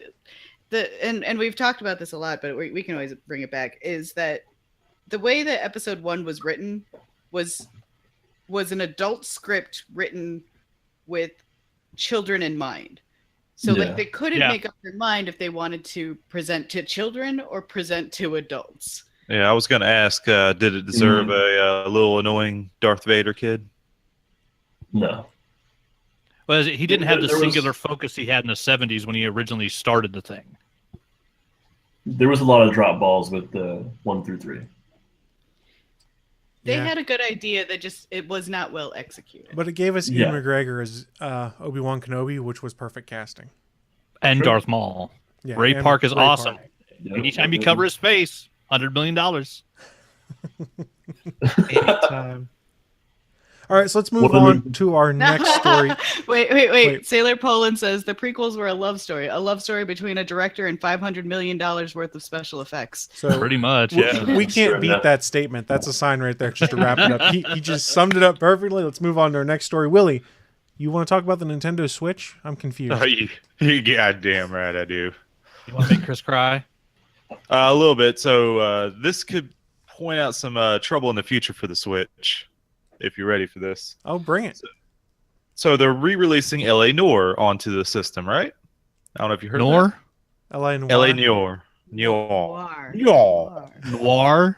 And we've talked about this a lot, but we can always bring it back. Is that the way that episode 1 was written was an adult script written with children in mind. So like they couldn't make up their mind if they wanted to present to children or present to adults. Yeah, I was going to ask, did it deserve a little annoying Darth Vader kid? No. Well, he didn't have the singular focus he had in the 70s when he originally started the thing. There was a lot of drop balls with 1 through 3. They had a good idea that just it was not well executed. But it gave us Ian McGregor as Obi-Wan Kenobi, which was perfect casting. And Darth Maul. Yeah, Ray and Park is Ray awesome. Park. Anytime you cover his face, $100 million. Anytime. All right, so let's move on to our next story. Wait. Sailor Poland says the prequels were a love story between a director and $500 million worth of special effects. So pretty much, yeah. We can't beat that statement. That's a sign right there just to wrap it up. He just summed it up perfectly. Let's move on to our next story. Willie, you want to talk about the Nintendo Switch? I'm confused. Oh, you goddamn right I do. You want to make Chris cry? A little bit. So this could point out some trouble in the future for the Switch, if you're ready for this. Oh, bring it. So they're re-releasing L.A. Noire onto the system, right? I don't know if you heard of that. L.A. Noire. L.A. Noire. Noir?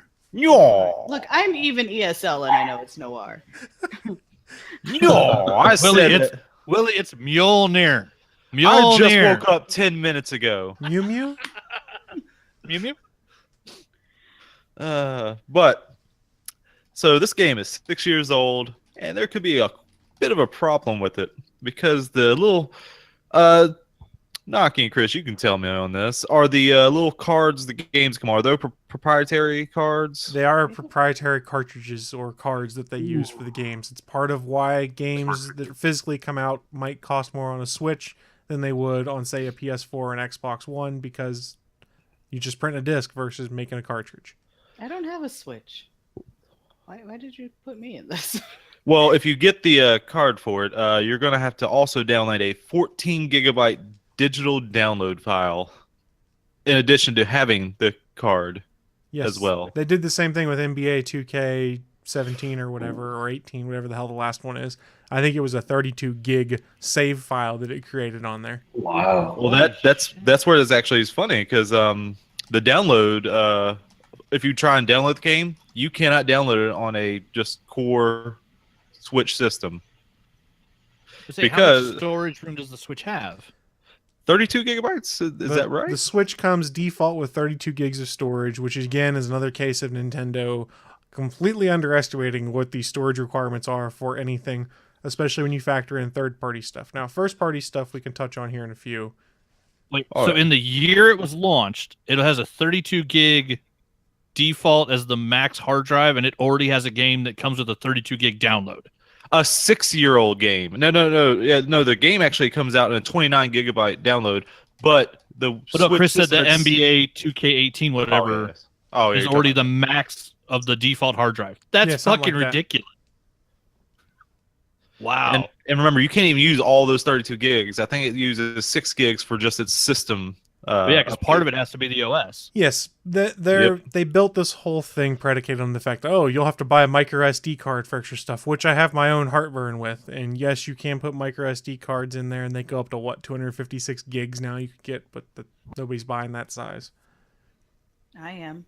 Look, I'm even ESL and I know it's noir. I said Willie, it's Mjolnir. I just woke up 10 minutes ago. Mew Mew? Mew Mew? But so this game is 6 years old, and there could be a bit of a problem with it because the little Naki and Chris, you can tell me on this. Are the little cards the games come on? Are they proprietary cards? They are proprietary cartridges or cards that they use for the games. It's part of why games that physically come out might cost more on a Switch than they would on, say, a PS4 and Xbox One because you just print a disc versus making a cartridge. I don't have a Switch. Why did you put me in this? Well, if you get the card for it, you're going to have to also download a 14 gigabyte digital download file in addition to having the card as well. They did the same thing with NBA 2K17 or whatever, or 18, whatever the hell the last one is. I think it was a 32 gig save file that it created on there. Wow. Well, that's where it's actually is funny because the download, if you try and download the game, you cannot download it on a just core Switch system. Because how much storage room does the Switch have? 32 gigabytes? Is that right? The Switch comes default with 32 gigs of storage, which again is another case of Nintendo completely underestimating what the storage requirements are for anything, especially when you factor in third-party stuff. Now, first-party stuff we can touch on here in a few. Wait, so in the year it was launched, it has a 32 gig default as the max hard drive, and it already has a game that comes with a 32 gig download. A 6-year-old game. No. Yeah, no. The game actually comes out in a 29 gigabyte download, but the But no, Chris said system the NBA 2K18 whatever is already the max of the default hard drive. That's fucking ridiculous. Wow. And remember, you can't even use all those 32 gigs. I think it uses 6 gigs for just its system. Because part of it has to be the OS. Yes, they built this whole thing predicated on the fact that, you'll have to buy a micro SD card for extra stuff, which I have my own heartburn with. And yes, you can put micro SD cards in there, and they go up to 256 gigs now you could get, but nobody's buying that size. I am.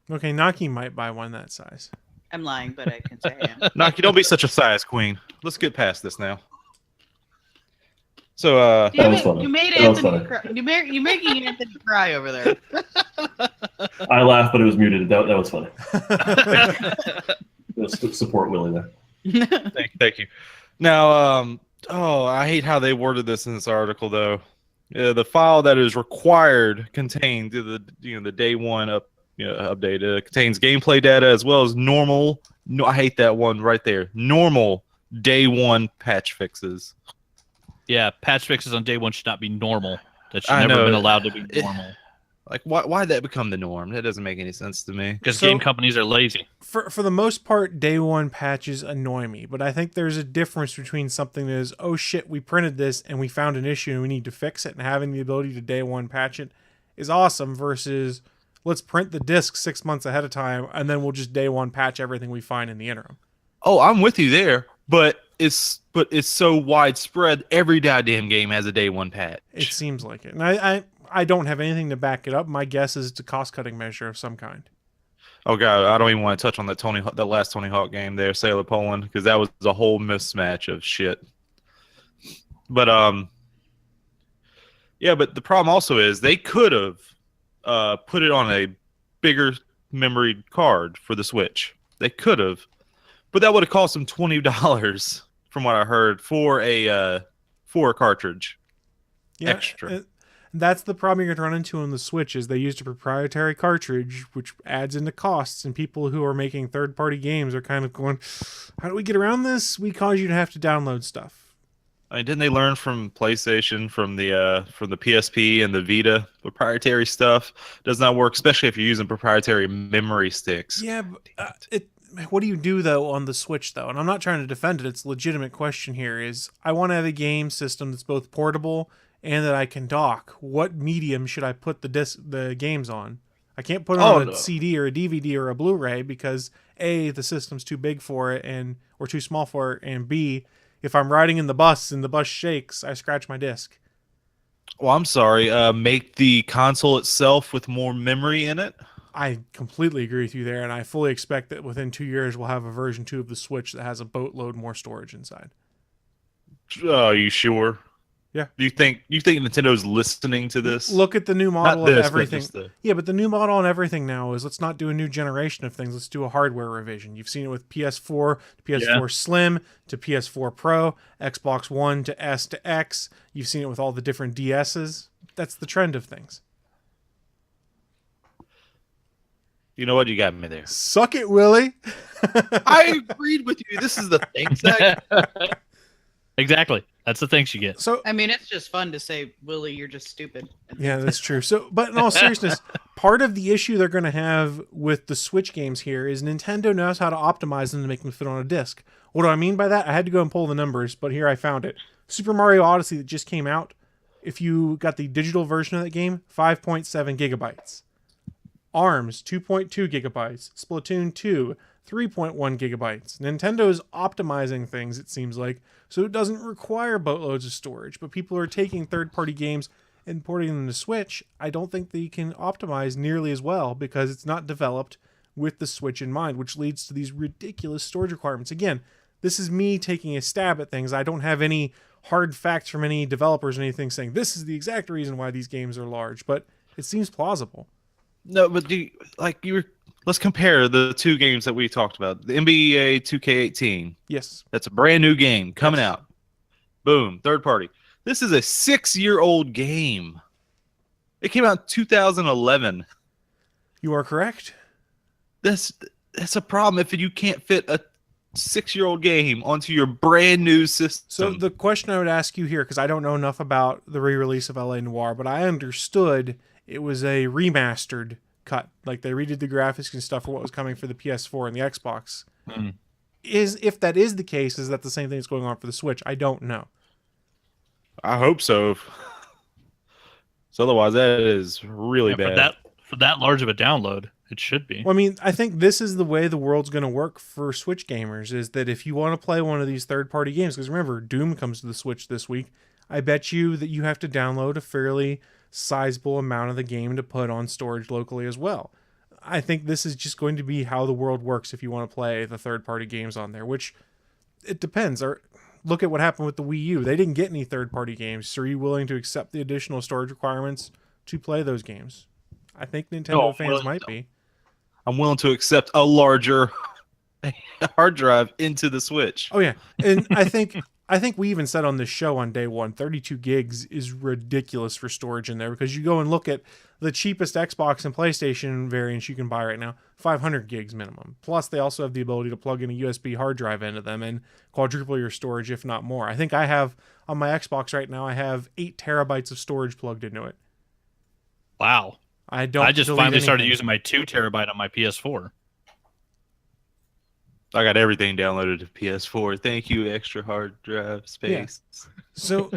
Okay, Naki might buy one that size. I'm lying, but I can say I am. Naki, don't be such a size queen. Let's get past this now. So, you made Anthony cry. You're making Anthony cry over there. I laughed, but it was muted. That was funny. Support Willie there. Thank you. Now, I hate how they worded this in this article, though. The file that is required contained the day one update contains gameplay data as well as normal. No, I hate that one right there. Normal day one patch fixes. Yeah, patch fixes on day one should not be normal. That should never been allowed to be normal. Why did that become the norm? That doesn't make any sense to me. Because game companies are lazy. For the most part, day one patches annoy me, but I think there's a difference between something that is, oh shit, we printed this and we found an issue and we need to fix it, and having the ability to day one patch it is awesome versus let's print the disc 6 months ahead of time and then we'll just day one patch everything we find in the interim. Oh, I'm with you there, but it's so widespread. Every goddamn game has a day one patch. It seems like it, and I don't have anything to back it up. My guess is it's a cost cutting measure of some kind. Oh god, I don't even want to touch on that last Tony Hawk game there, Sailor Poland, because that was a whole mismatch of shit. But but the problem also is they could have put it on a bigger memory card for the Switch. They could have. But that would have cost them $20, from what I heard, for a cartridge. Yeah, extra. That's the problem you're going to run into on the Switch is they used a proprietary cartridge, which adds into costs, and people who are making third-party games are kind of going, how do we get around this? We cause you to have to download stuff. I mean, didn't they learn from PlayStation, from the PSP and the Vita? Proprietary stuff does not work, especially if you're using proprietary memory sticks. Yeah, what do you do, though, on the Switch, though? And I'm not trying to defend it. It's a legitimate question here is, I want to have a game system that's both portable and that I can dock. What medium should I put the games on? I can't put it on a CD or a DVD or a Blu-ray because A, the system's too big for it or too small for it, and B, if I'm riding in the bus and the bus shakes, I scratch my disc. Well, I'm sorry. Make the console itself with more memory in it? I completely agree with you there, and I fully expect that within 2 years we'll have a version 2 of the Switch that has a boatload more storage inside. Are you sure? Yeah. Do you think Nintendo's listening to this? Look at the new model of everything. But Yeah, but the new model on everything now is let's not do a new generation of things. Let's do a hardware revision. You've seen it with PS4 to PS4 Slim to PS4 Pro, Xbox One to S to X. You've seen it with all the different DSs. That's the trend of things. You know what? You got me there. Suck it, Willie. I agreed with you. This is the thing, Zach. Exactly. That's the things you get. So I mean, it's just fun to say, Willie, you're just stupid. Yeah, that's true. So, but in all seriousness, part of the issue they're going to have with the Switch games here is Nintendo knows how to optimize them to make them fit on a disc. What do I mean by that? I had to go and pull the numbers, but here I found it. Super Mario Odyssey that just came out, if you got the digital version of that game, 5.7 gigabytes. ARMS, 2.2 gigabytes. Splatoon 2, 3.1 gigabytes. Nintendo is optimizing things, it seems like, so it doesn't require boatloads of storage. But people are taking third-party games and porting them to Switch. I don't think they can optimize nearly as well because it's not developed with the Switch in mind, which leads to these ridiculous storage requirements. Again, this is me taking a stab at things. I don't have any hard facts from any developers or anything saying this is the exact reason why these games are large, but it seems plausible. No, but let's compare the two games that we talked about. The NBA 2K18. Yes. That's a brand new game coming out. Boom, third party. This is a 6-year-old game. It came out in 2011. You are correct. That's a problem if you can't fit a 6-year-old game onto your brand new system. So the question I would ask you here, because I don't know enough about the re-release of LA Noire, but I understood it was a remastered cut. Like they redid the graphics and stuff for what was coming for the PS4 and the Xbox. If that is the case, is that the same thing that's going on for the Switch? I don't know. I hope so. So otherwise, that is really bad. For that large of a download, it should be. Well, I mean, I think this is the way the world's going to work for Switch gamers, is that if you want to play one of these third-party games, because remember, Doom comes to the Switch this week, I bet you that you have to download a fairly sizable amount of the game to put on storage locally as well. I think this is just going to be how the world works if you want to play the third-party games on there, which it depends. Look at what happened with the Wii U. They didn't get any third-party games. So are you willing to accept the additional storage requirements to play those games? I think Nintendo fans might be. I'm willing to accept a larger hard drive into the Switch. Oh yeah, and I think we even said on this show on day one, 32 gigs is ridiculous for storage in there, because you go and look at the cheapest Xbox and PlayStation variants you can buy right now, 500 gigs minimum. Plus, they also have the ability to plug in a USB hard drive into them and quadruple your storage, if not more. I think I have, on my Xbox right now, I have 8 terabytes of storage plugged into it. Wow. I just finally started using my 2 terabyte on my PS4. I got everything downloaded to PS4. Thank you, extra hard drive space. Yeah. So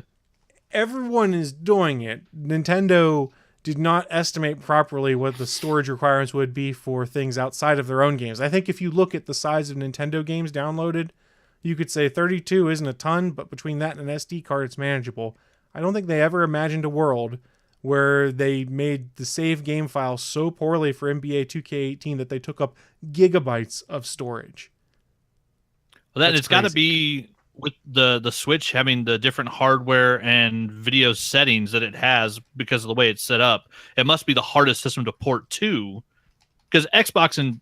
everyone is doing it. Nintendo did not estimate properly what the storage requirements would be for things outside of their own games. I think if you look at the size of Nintendo games downloaded, you could say 32 isn't a ton, but between that and an SD card, it's manageable. I don't think they ever imagined a world where they made the save game file so poorly for NBA 2K18 that they took up gigabytes of storage. Well, it's got to be with the Switch having the different hardware and video settings that it has because of the way it's set up. It must be the hardest system to port to, because Xbox and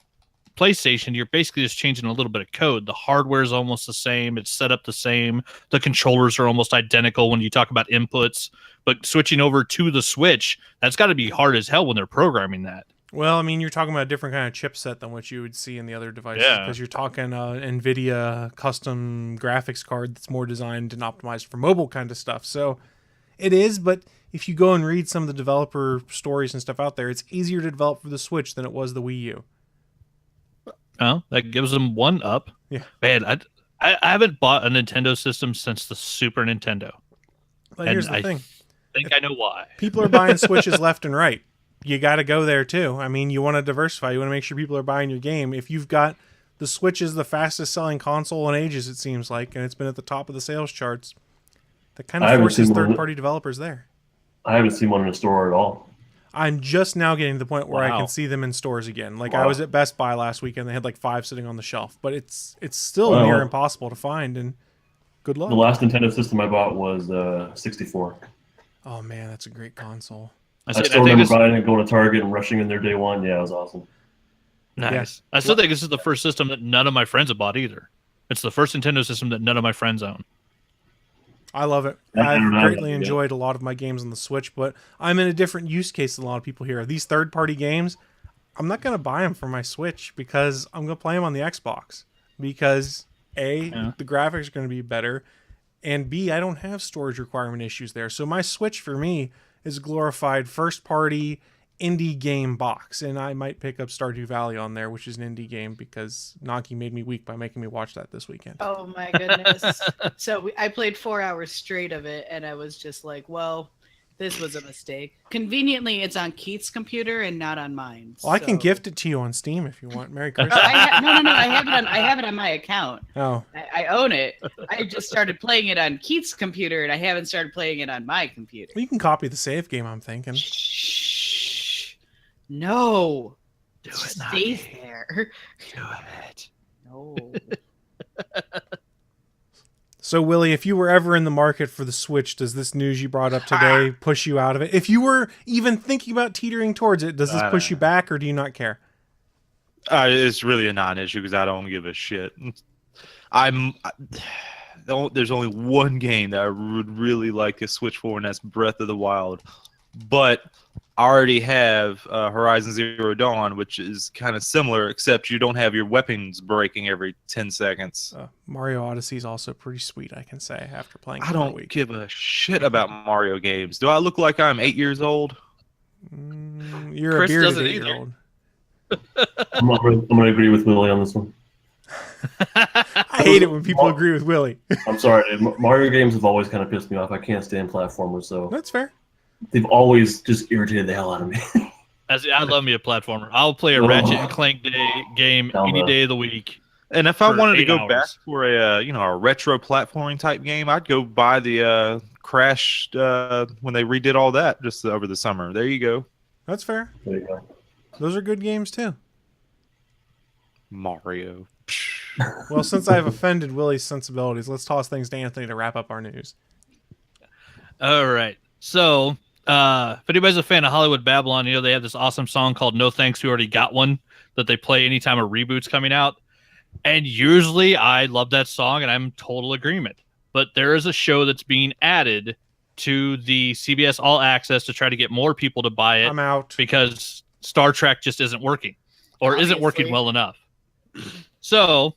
PlayStation, you're basically just changing a little bit of code. The hardware is almost the same. It's set up the same. The controllers are almost identical when you talk about inputs. But switching over to the Switch, that's got to be hard as hell when they're programming that. Well, I mean, you're talking about a different kind of chipset than what you would see in the other devices, because you're talking NVIDIA custom graphics card that's more designed and optimized for mobile kind of stuff. So it is, but if you go and read some of the developer stories and stuff out there, it's easier to develop for the Switch than it was the Wii U. Oh, that gives them one up. Yeah. Man, I haven't bought a Nintendo system since the Super Nintendo. But here's the thing. I think I know why. People are buying Switches left and right. You got to go there too. I mean, you want to diversify. You want to make sure people are buying your game. If you've got the Switch is the fastest selling console in ages, it seems like, and it's been at the top of the sales charts, that kind of forces third-party developers there. I haven't seen one in a store at all. I'm just now getting to the point where I can see them in stores again. Like I was at Best Buy last weekend. They had like 5 sitting on the shelf, but it's still near impossible to find, and good luck. The last Nintendo system I bought was 64. Oh man, that's a great console. I still remember buying it, going to Target and rushing in there day one. Yeah, it was awesome. Nice. Yes. I still think this is the first system that none of my friends have bought either. It's the first Nintendo system that none of my friends own. I love it. I've greatly enjoyed a lot of my games on the Switch, but I'm in a different use case than a lot of people here. These third-party games, I'm not going to buy them for my Switch because I'm going to play them on the Xbox. Because A, the graphics are going to be better, and B, I don't have storage requirement issues there. So my Switch for me is a glorified first-party indie game box, and I might pick up Stardew Valley on there, which is an indie game, because Naki made me weak by making me watch that this weekend. Oh my goodness. So I played 4 hours straight of it, and I was just like, well, this was a mistake. Conveniently, it's on Keith's computer and not on mine. Well, I can gift it to you on Steam if you want. Merry Christmas. No, I have it on my account. Oh. I own it. I just started playing it on Keith's computer, and I haven't started playing it on my computer. Well, you can copy the save game, I'm thinking. Shh. No. Do it, stays there. Do it. No. So, Willie, if you were ever in the market for the Switch, does this news you brought up today push you out of it? If you were even thinking about teetering towards it, does this push you back, or do you not care? It's really a non-issue because I don't give a shit. There's only one game that I would really like to switch for, and that's Breath of the Wild. But already have Horizon Zero Dawn, which is kind of similar, except you don't have your weapons breaking every 10 seconds. Mario Odyssey is also pretty sweet, I can say, after playing it I for a don't week. give a shit about Mario games. Do I look like I'm 8 years old? You're Chris a bearded doesn't either. 8-year-old. I'm going to agree with Willie on this one. I hate it when people agree with Willie. I'm sorry, dude. Mario games have always kind of pissed me off. I can't stand platformers, so That's fair. they've always just irritated the hell out of me. I love me a platformer. I'll play a Ratchet and Clank game any day of the week. And if I For wanted to 8 go hours. back for a retro platforming type game, I'd go buy the Crash when they redid all that just over the summer. There you go. That's fair. There you go. Those are good games, too. Mario. Well, since I've offended Willie's sensibilities, let's toss things to Anthony to wrap up our news. All right. So, if anybody's a fan of Hollywood Babylon, they have this awesome song called No Thanks, We Already Got One that they play anytime a reboot's coming out. And usually I love that song and I'm in total agreement. But there is a show that's being added to the CBS All Access to try to get more people to buy it. I'm out. Because Star Trek just isn't working or isn't working well enough. So,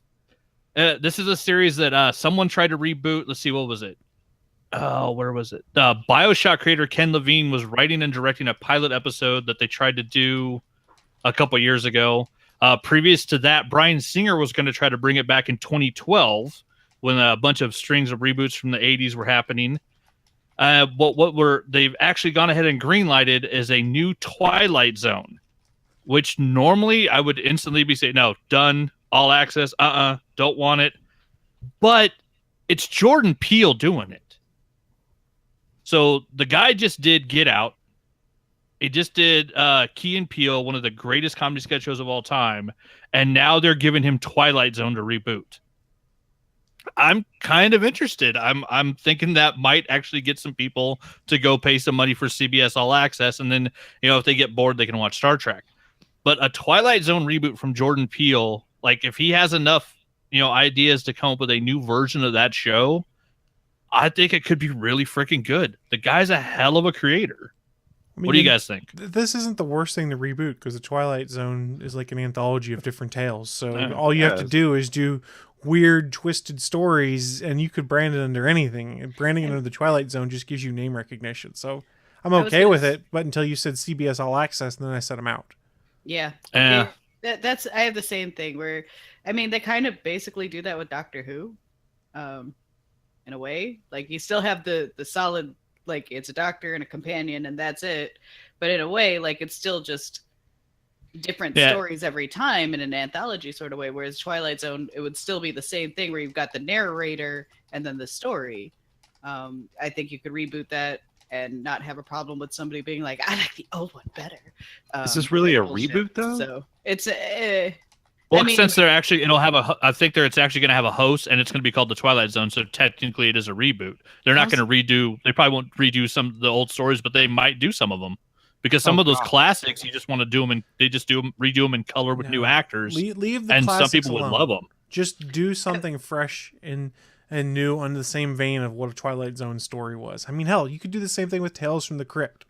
this is a series that someone tried to reboot. Let's see, what was it? Oh, where was it? BioShock creator Ken Levine was writing and directing a pilot episode that they tried to do a couple years ago. Previous to that, Bryan Singer was going to try to bring it back in 2012 when a bunch of strings of reboots from the 80s were happening. They've actually gone ahead and greenlighted is a new Twilight Zone, which normally I would instantly be saying, no, done, all access, don't want it. But it's Jordan Peele doing it. So the guy just did Get Out. He just did Key and Peele, one of the greatest comedy sketch shows of all time. And now they're giving him Twilight Zone to reboot. I'm kind of interested. I'm thinking that might actually get some people to go pay some money for CBS All Access. And then, if they get bored, they can watch Star Trek. But a Twilight Zone reboot from Jordan Peele, like if he has enough, ideas to come up with a new version of that show, I think it could be really freaking good. The guy's a hell of a creator. What do you guys think? This isn't the worst thing to reboot because the Twilight Zone is like an anthology of different tales. So all you have to do is do weird, twisted stories, and you could brand it under anything. Branding it under the Twilight Zone just gives you name recognition. So I'm okay with it, but until you said CBS All Access, and then I said I'm out. Yeah. That's I have the same thing where, they kind of basically do that with Doctor Who, in a way. Like you still have the solid, like it's a doctor and a companion and that's it. But in a way, like it's still just different stories every time in an anthology sort of way. Whereas Twilight Zone, it would still be the same thing where you've got the narrator and then the story. I think you could reboot that and not have a problem with somebody being like, I like the old one better. Is this really a reboot though? So it's since they're actually, it's actually going to have a host and it's going to be called the Twilight Zone. So technically it is a reboot. They're not going to they probably won't redo some of the old stories, but they might do some of them because some of those classics, you just want to do them and they just redo them in color with new actors. Leave the and classics some people alone. would love them. Just do something fresh and new under the same vein of what a Twilight Zone story was. Hell, you could do the same thing with Tales from the Crypt.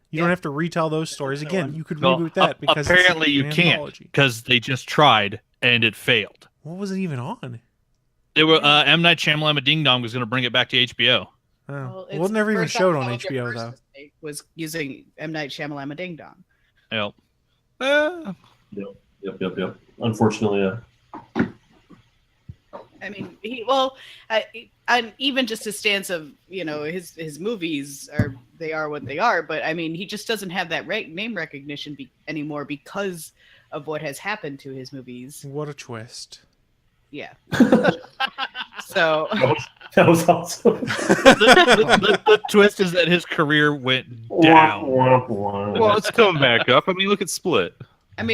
You don't have to retell those stories again. You could reboot that because apparently it's you can't because they just tried and it failed. What was it even on? They were M. Night Shyamalan Ding Dong was going to bring it back to HBO. Well, it never even showed on HBO though. Was using M. Night Shyamalan Ding Dong. Yep. Yep. Unfortunately, even just his stance of his movies are what they are, but he just doesn't have that name recognition anymore because of what has happened to his movies. What a twist! Yeah. So that was awesome. the twist is that his career went down. Well, it's coming back up. Look at Split.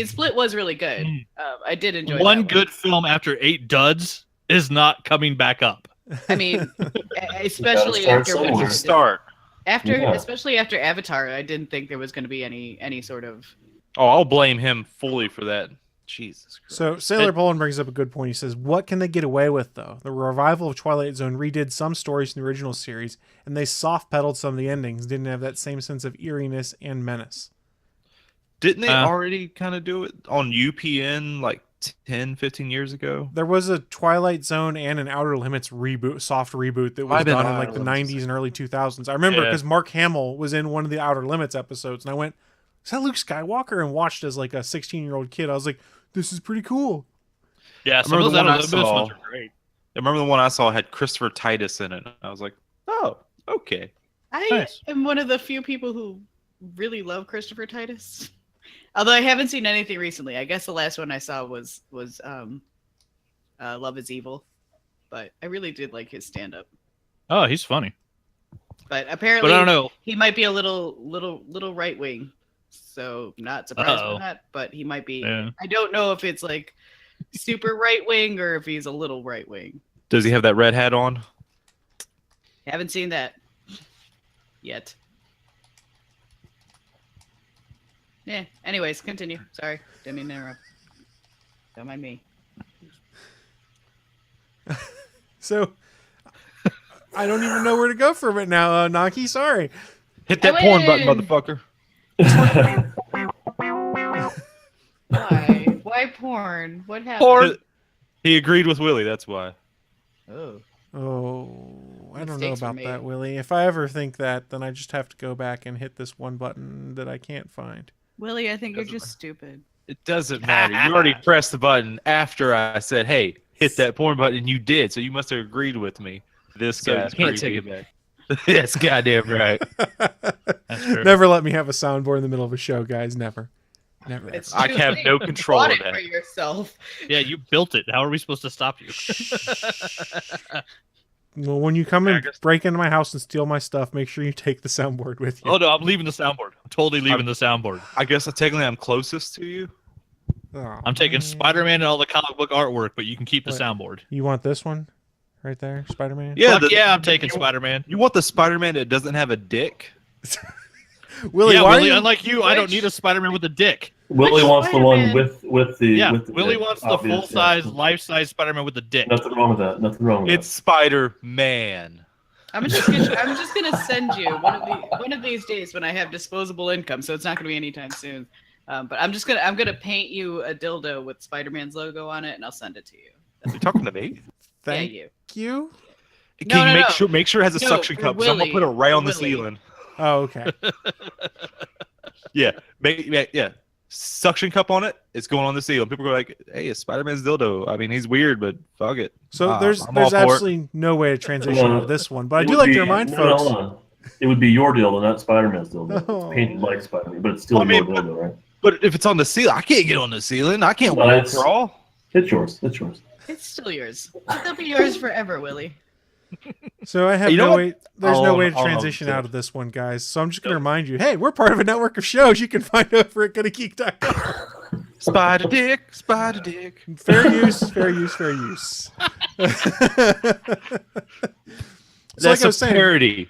Split was really good. I did enjoy one good film after 8 duds is not coming back up. Especially especially after Avatar, I didn't think there was going to be any sort of. Oh, I'll blame him fully for that. Jesus Christ. So Sailor Poland brings up a good point. He says, what can they get away with, though? The revival of Twilight Zone redid some stories in the original series, and they soft-pedaled some of the endings, didn't have that same sense of eeriness and menace. Didn't they already kind of do it on UPN like 10, 15 years ago? There was a Twilight Zone and an Outer Limits reboot, soft reboot that was done in like the 90s and early 2000s. I remember because Mark Hamill was in one of the Outer Limits episodes, and I went, "Is that Luke Skywalker?" and watched as like a 16-year-old kid. I was like, "This is pretty cool." Yeah, some of those Outer Limits ones are great. I remember the one I saw had Christopher Titus in it. I was like, "Oh, okay." I am one of the few people who really love Christopher Titus. Although I haven't seen anything recently. I guess the last one I saw was Love is Evil. But I really did like his stand-up. Oh, he's funny. But apparently I don't know. He might be a little right-wing. So not surprised by that, but he might be. Yeah. I don't know if it's like super right-wing or if he's a little right-wing. Does he have that red hat on? Haven't seen that yet. Yeah. Anyways, continue. Sorry, didn't mean to interrupt. Don't mind me. So, I don't even know where to go from it now, Naki. Sorry. Hit that porn button, motherfucker. Why? Why porn? What happened? Porn. He agreed with Willie. That's why. Oh. I don't know about that, Willie. If I ever think that, then I just have to go back and hit this one button that I can't find. Willie, I think you're just stupid. It doesn't matter. You already pressed the button after I said, "Hey, hit that porn button." You did, so you must have agreed with me. This guy can't take it back. That's goddamn right. That's true. Never let me have a soundboard in the middle of a show, guys. Never. Never. I have no control of that. For yourself. Yeah, you built it. How are we supposed to stop you? Well, when you come and break into my house and steal my stuff, make sure you take the soundboard with you. Oh no, I'm leaving the soundboard. I'm totally leaving the soundboard. I guess technically I'm closest to you. Oh, I'm taking Spider-Man and all the comic book artwork, but you can keep the soundboard. You want this one? Right there, Spider-Man? Yeah, yeah, I'm taking Spider-Man. You want the Spider-Man that doesn't have a dick? Willie, yeah, why Willie, are you... unlike you, I don't need a Spider-Man with a dick. Willie wants the one with the yeah. with the Willie dick, wants the obvious, full-size, yeah. life-size Spider-Man with the dick. Nothing wrong with that. Nothing wrong with It's Spider-Man. I'm just gonna send you one of these days when I have disposable income, so it's not gonna be anytime soon. But I'm gonna paint you a dildo with Spider-Man's logo on it, and I'll send it to you. You're talking to me? Thank you. Can you make sure it has a suction cup? Because I'm gonna put it right on the ceiling. Oh, okay. Yeah, suction cup on it. It's going on the ceiling. People go like, "Hey, it's Spider-Man's dildo." I mean, he's weird, but fuck it. So there's absolutely no way to transition to this one, but I do like to remind folks. Hold on. It would be your dildo, not Spider-Man's dildo. It's painted like Spider-Man, but it's still your dildo, right? But if it's on the ceiling, I can't get on the ceiling. I can't wall crawl. It's yours. It's yours. It's still yours. It'll be yours forever, Willie. So I have no way. There's no way to transition out of this one, guys. So I'm just going to remind you, hey, we're part of a network of shows you can find over at GonnaGeek.com. Spider dick, spider dick. Fair use, fair use, fair use. That's a parody.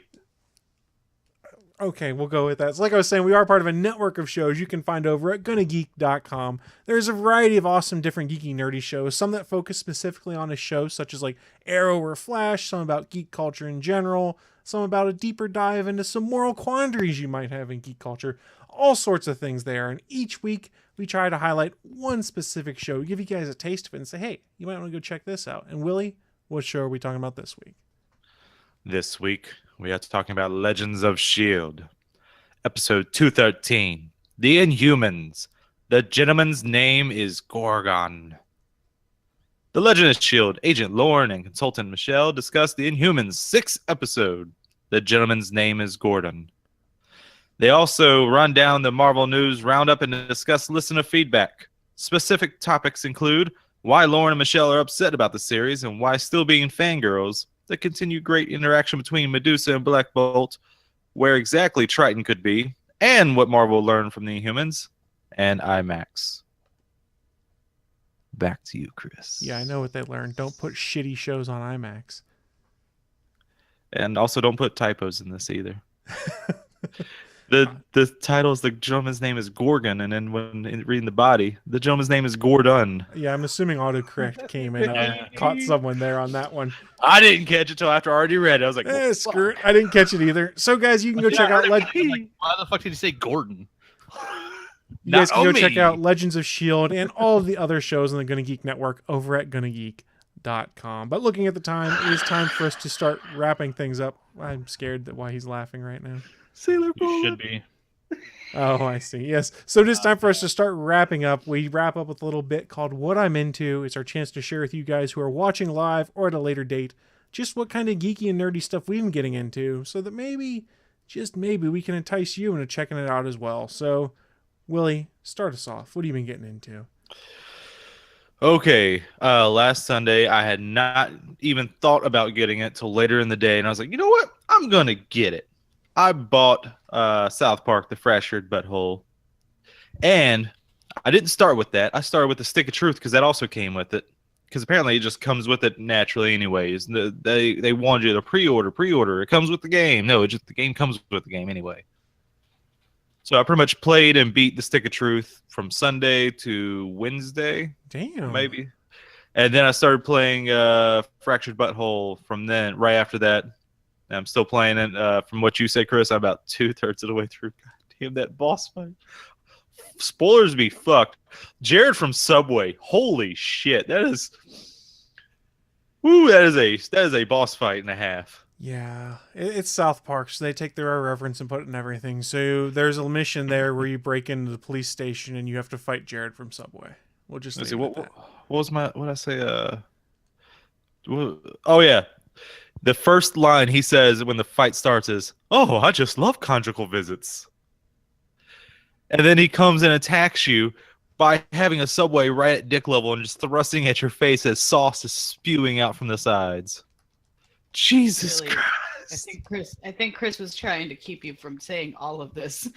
Okay, we'll go with that. So like I was saying, we are part of a network of shows you can find over at GonnaGeek.com. There's a variety of awesome different geeky nerdy shows, some that focus specifically on a show such as like Arrow or Flash, some about geek culture in general, some about a deeper dive into some moral quandaries you might have in geek culture, all sorts of things there. And each week we try to highlight one specific show, give you guys a taste of it and say, hey, you might want to go check this out. And Willie, what show are we talking about this week? This week, we are talking about Legends of S.H.I.E.L.D. Episode 213, The Inhumans. The gentleman's name is Gorgon. The Legend of S.H.I.E.L.D. Agent Lauren and consultant Michelle discuss The Inhumans' 6th episode. The gentleman's name is Gordon. They also run down the Marvel News Roundup and discuss listener feedback. Specific topics include why Lauren and Michelle are upset about the series and why still being fangirls, the continued great interaction between Medusa and Black Bolt, where exactly Triton could be, and what Marvel learned from the Inhumans, and IMAX. Back to you, Chris. Yeah, I know what they learned. Don't put shitty shows on IMAX. And also don't put typos in this either. The title is the gentleman's name is Gorgon, and then when reading the body, the gentleman's name is Gordon. Yeah, I'm assuming autocorrect came in and caught someone there on that one. I didn't catch it till after I already read it. I was like, screw it. I didn't catch it either. So, guys, you can go check out... Why the fuck did he say Gordon? You guys can go check out Legends of S.H.I.E.L.D. and all of the other shows on the Gonna Geek Network over at GonnaGeek.com. But looking at the time, it is time for us to start wrapping things up. I'm scared that why he's laughing right now. Sailor You should be. Oh, I see. Yes. So it is time for us to start wrapping up. We wrap up with a little bit called What I'm Into. It's our chance to share with you guys who are watching live or at a later date just what kind of geeky and nerdy stuff we've been getting into so that maybe, just maybe, we can entice you into checking it out as well. So, Willie, start us off. What have you been getting into? Okay, last Sunday I had not even thought about getting it till later in the day, and I was like, you know what? I'm gonna get it. I bought South Park: The Fractured Butthole, and I didn't start with that. I started with the Stick of Truth because that also came with it. Because apparently it just comes with it naturally, anyways. They wanted you to pre-order. It comes with the game. No, the game comes with the game anyway. So I pretty much played and beat the Stick of Truth from Sunday to Wednesday. Damn. Maybe. And then I started playing Fractured Butthole from then, right after that. And I'm still playing it. From what you said, Chris, I'm about 2/3 of the way through. God damn, that boss fight. Spoilers be fucked. Jared from Subway. Holy shit. That is a boss fight and a half. Yeah, it's South Park, so they take their irreverence and put it in everything. So there's a mission there where you break into the police station and you have to fight Jared from Subway. We'll just see what was my what I say? Oh yeah, the first line he says when the fight starts is, "Oh, I just love conjugal visits," and then he comes and attacks you by having a Subway right at dick level and just thrusting at your face as sauce is spewing out from the sides. Jesus Really, Christ! I think Chris was trying to keep you from saying all of this.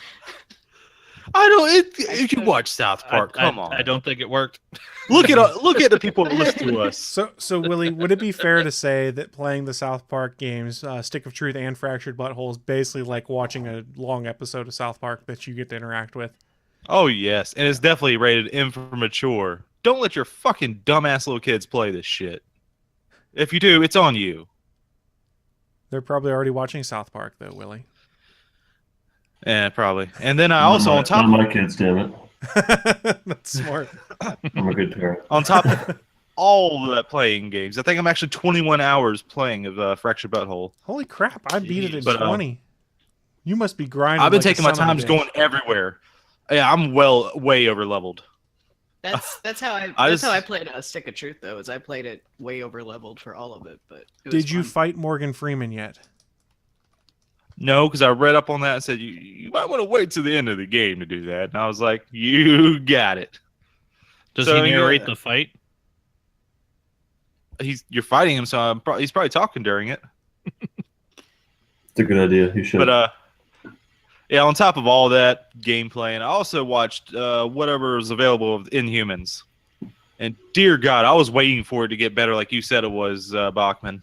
I don't. If you watch South Park, come on. I don't think it worked. Look at the people that listen to us. So Willie, would it be fair to say that playing the South Park games, Stick of Truth and Fractured Butthole, is basically like watching a long episode of South Park that you get to interact with? Oh yes, and it's definitely rated M for mature. Don't let your fucking dumbass little kids play this shit. If you do, it's on you. They're probably already watching South Park, though, Willie. Yeah, probably. And then I also, on top of my kids, damn it. That's smart. I'm a good parent. On top of all of that playing games, I think I'm actually 21 hours playing of Fractured Butthole. Holy crap, I beat it at 20. You must be grinding. I've been taking my time just going everywhere. Yeah, I'm way over leveled. That's how I played Stick of Truth though. Is I played it way over leveled for all of it. But did you fight Morgan Freeman yet? No, because I read up on that and said you might want to wait to the end of the game to do that. And I was like, you got it. Does he narrate the fight? You're fighting him, so he's probably talking during it. It's a good idea. You should. But yeah, on top of all that gameplay, and I also watched whatever was available of Inhumans. And dear God, I was waiting for it to get better, like you said it was, Bachman.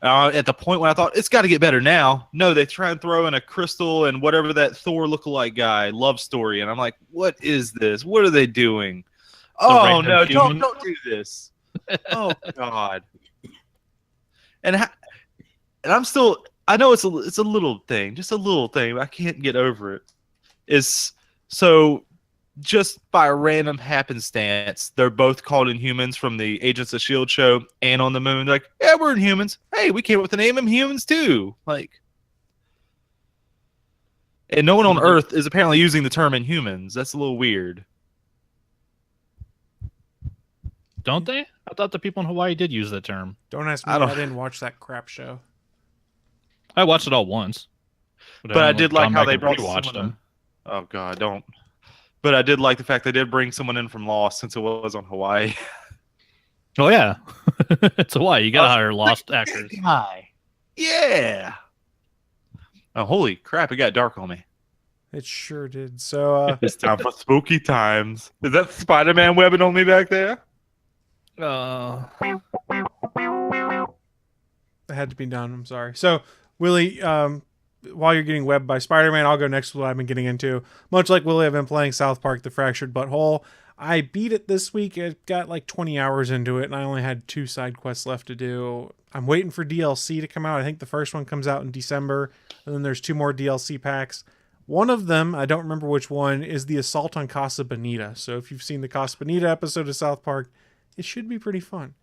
At the point when I thought, it's got to get better now. No, they try and throw in a Crystal and whatever that Thor lookalike guy, love story. And I'm like, what is this? What are they doing? Oh, no, don't do this. Oh, God. And I'm still... I know it's a little thing, just a little thing, but I can't get over it. So just by random happenstance, they're both called Inhumans from the Agents of S.H.I.E.L.D. show and on the moon. They're like, yeah, we're Inhumans. Hey, we came up with the name Inhumans too. Like, and no one on Earth is apparently using the term Inhumans. That's a little weird. Don't they? I thought the people in Hawaii did use the term. Don't ask me. I didn't watch that crap show. I watched it all once. But I did like how they watched them. Oh, God, don't. But I did like the fact they did bring someone in from Lost since it was on Hawaii. Oh, yeah. It's Hawaii. You got to hire Lost actors. Hi. Yeah. Oh, holy crap. It got dark on me. It sure did. So it's time for spooky times. Is that Spider-Man webbing on me back there? It had to be done. I'm sorry. So, Willie, while you're getting webbed by Spider-Man, I'll go next with what I've been getting into. Much like Willie, I've been playing South Park: The Fractured Butthole. I beat it this week. I got like 20 hours into it, and I only had 2 side quests left to do. I'm waiting for DLC to come out. I think the first one comes out in December, and then there's 2 more DLC packs. One of them, I don't remember which one, is the assault on Casa Bonita. So if you've seen the Casa Bonita episode of South Park, it should be pretty fun.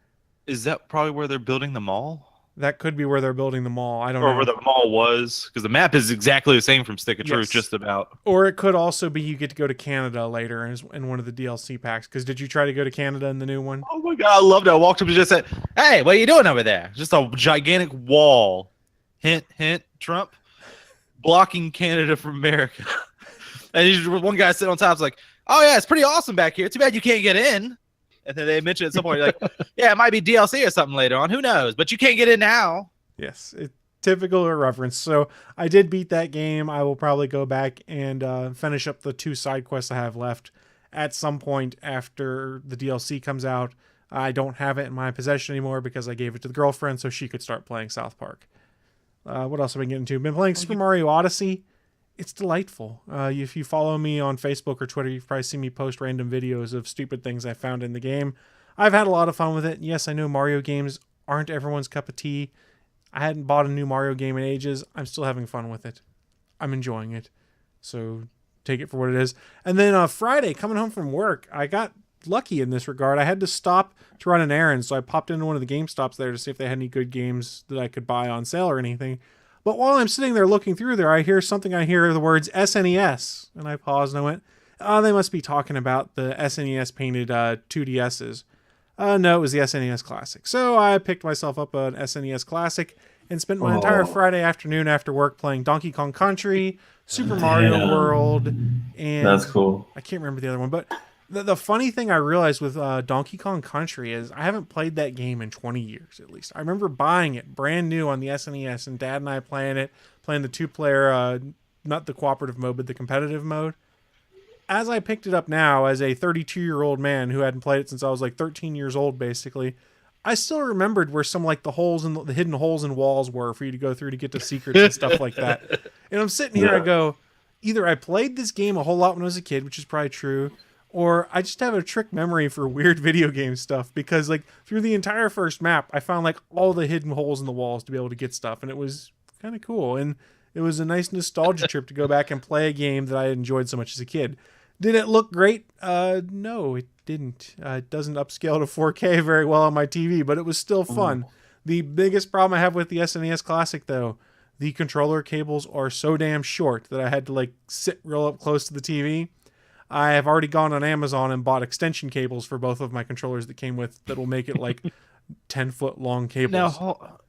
Is that probably where they're building the mall? That could be where they're building the mall. I don't know. Or where the mall was, because the map is exactly the same from Stick of Truth, Yes. just about. Or it could also be you get to go to Canada later in one of the DLC packs. Because did you try to go to Canada in the new one? Oh my god, I loved it. I walked up and just said, "Hey, what are you doing over there?" Just a gigantic wall. Hint, hint, Trump. Blocking Canada from America. And one guy sitting on top was like, "Oh yeah, it's pretty awesome back here. Too bad you can't get in." And then they mentioned at some point, like, "Yeah, it might be DLC or something later on. Who knows? But you can't get in now." Yes, typical reference. So I did beat that game. I will probably go back and finish up the 2 side quests I have left at some point after the DLC comes out. I don't have it in my possession anymore because I gave it to the girlfriend so she could start playing South Park. What else have I been getting into? Been playing Super Mario Odyssey. It's delightful. If you follow me on Facebook or Twitter, you've probably seen me post random videos of stupid things I found in the game. I've had a lot of fun with it. Yes, I know Mario games aren't everyone's cup of tea. I hadn't bought a new Mario game in ages. I'm still having fun with it. I'm enjoying it. So take it for what it is. And then Friday, coming home from work, I got lucky in this regard. I had to stop to run an errand, so I popped into one of the GameStops there to see if they had any good games that I could buy on sale or anything. But while I'm sitting there looking through there, I hear the words SNES. And I paused and I went, oh, they must be talking about the SNES painted 2DSs. No, it was the SNES Classic. So I picked myself up an SNES Classic and spent my entire Friday afternoon after work playing Donkey Kong Country, Super Mario World, and that's cool. I can't remember the other one. But the funny thing I realized with Donkey Kong Country is I haven't played that game in 20 years at least. I remember buying it brand new on the SNES and Dad and I playing the 2-player, not the cooperative mode, but the competitive mode. As I picked it up now as a 32-year-old man who hadn't played it since I was like 13 years old, basically, I still remembered where some like the hidden holes in walls were for you to go through to get to secrets and stuff like that. And I'm sitting here, I go, either I played this game a whole lot when I was a kid, which is probably true, or I just have a trick memory for weird video game stuff, because like through the entire first map, I found like all the hidden holes in the walls to be able to get stuff, and it was kind of cool. And it was a nice nostalgia trip to go back and play a game that I enjoyed so much as a kid. Did it look great? No, it didn't. It doesn't upscale to 4K very well on my TV, but it was still fun. The biggest problem I have with the SNES Classic, though, the controller cables are so damn short that I had to like sit real up close to the TV. I have already gone on Amazon and bought extension cables for both of my controllers that came with that will make it like 10-foot long cables. Now,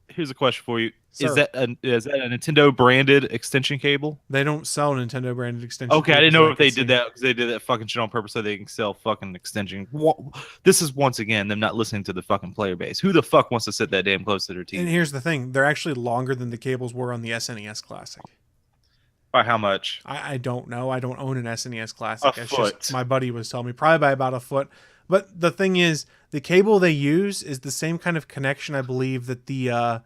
here's a question for you. Sir. Is that a Nintendo branded extension cable? They don't sell Nintendo branded extension Okay, cables. I didn't know that if they can did see. that because they did that fucking shit on purpose so they can sell fucking extension. This is once again them not listening to the fucking player base. Who the fuck wants to sit that damn close to their TV? And here's the thing. They're actually longer than the cables were on the SNES Classic. By how much? I don't know. I don't own an SNES Classic. A It's foot. just my buddy was telling me probably by about a foot. But the thing is, the cable they use is the same kind of connection, I believe, that the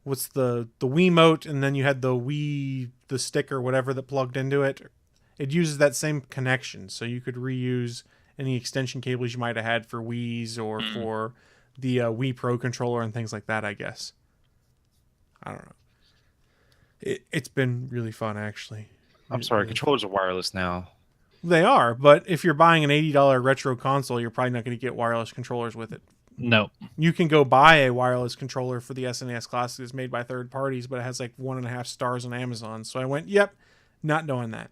what's the Wiimote, and then you had the stick or whatever that plugged into it. It uses that same connection, so you could reuse any extension cables you might have had for Wii's or for the Wii Pro controller and things like that, I guess. I don't know. It's been really fun, actually. I'm sorry, Really controllers are wireless now. They are, but if you're buying an $80 retro console, you're probably not going to get wireless controllers with it. No. You can go buy a wireless controller for the SNES Classic that's made by third parties, but it has like 1.5 stars on Amazon. So I went, yep, not doing that.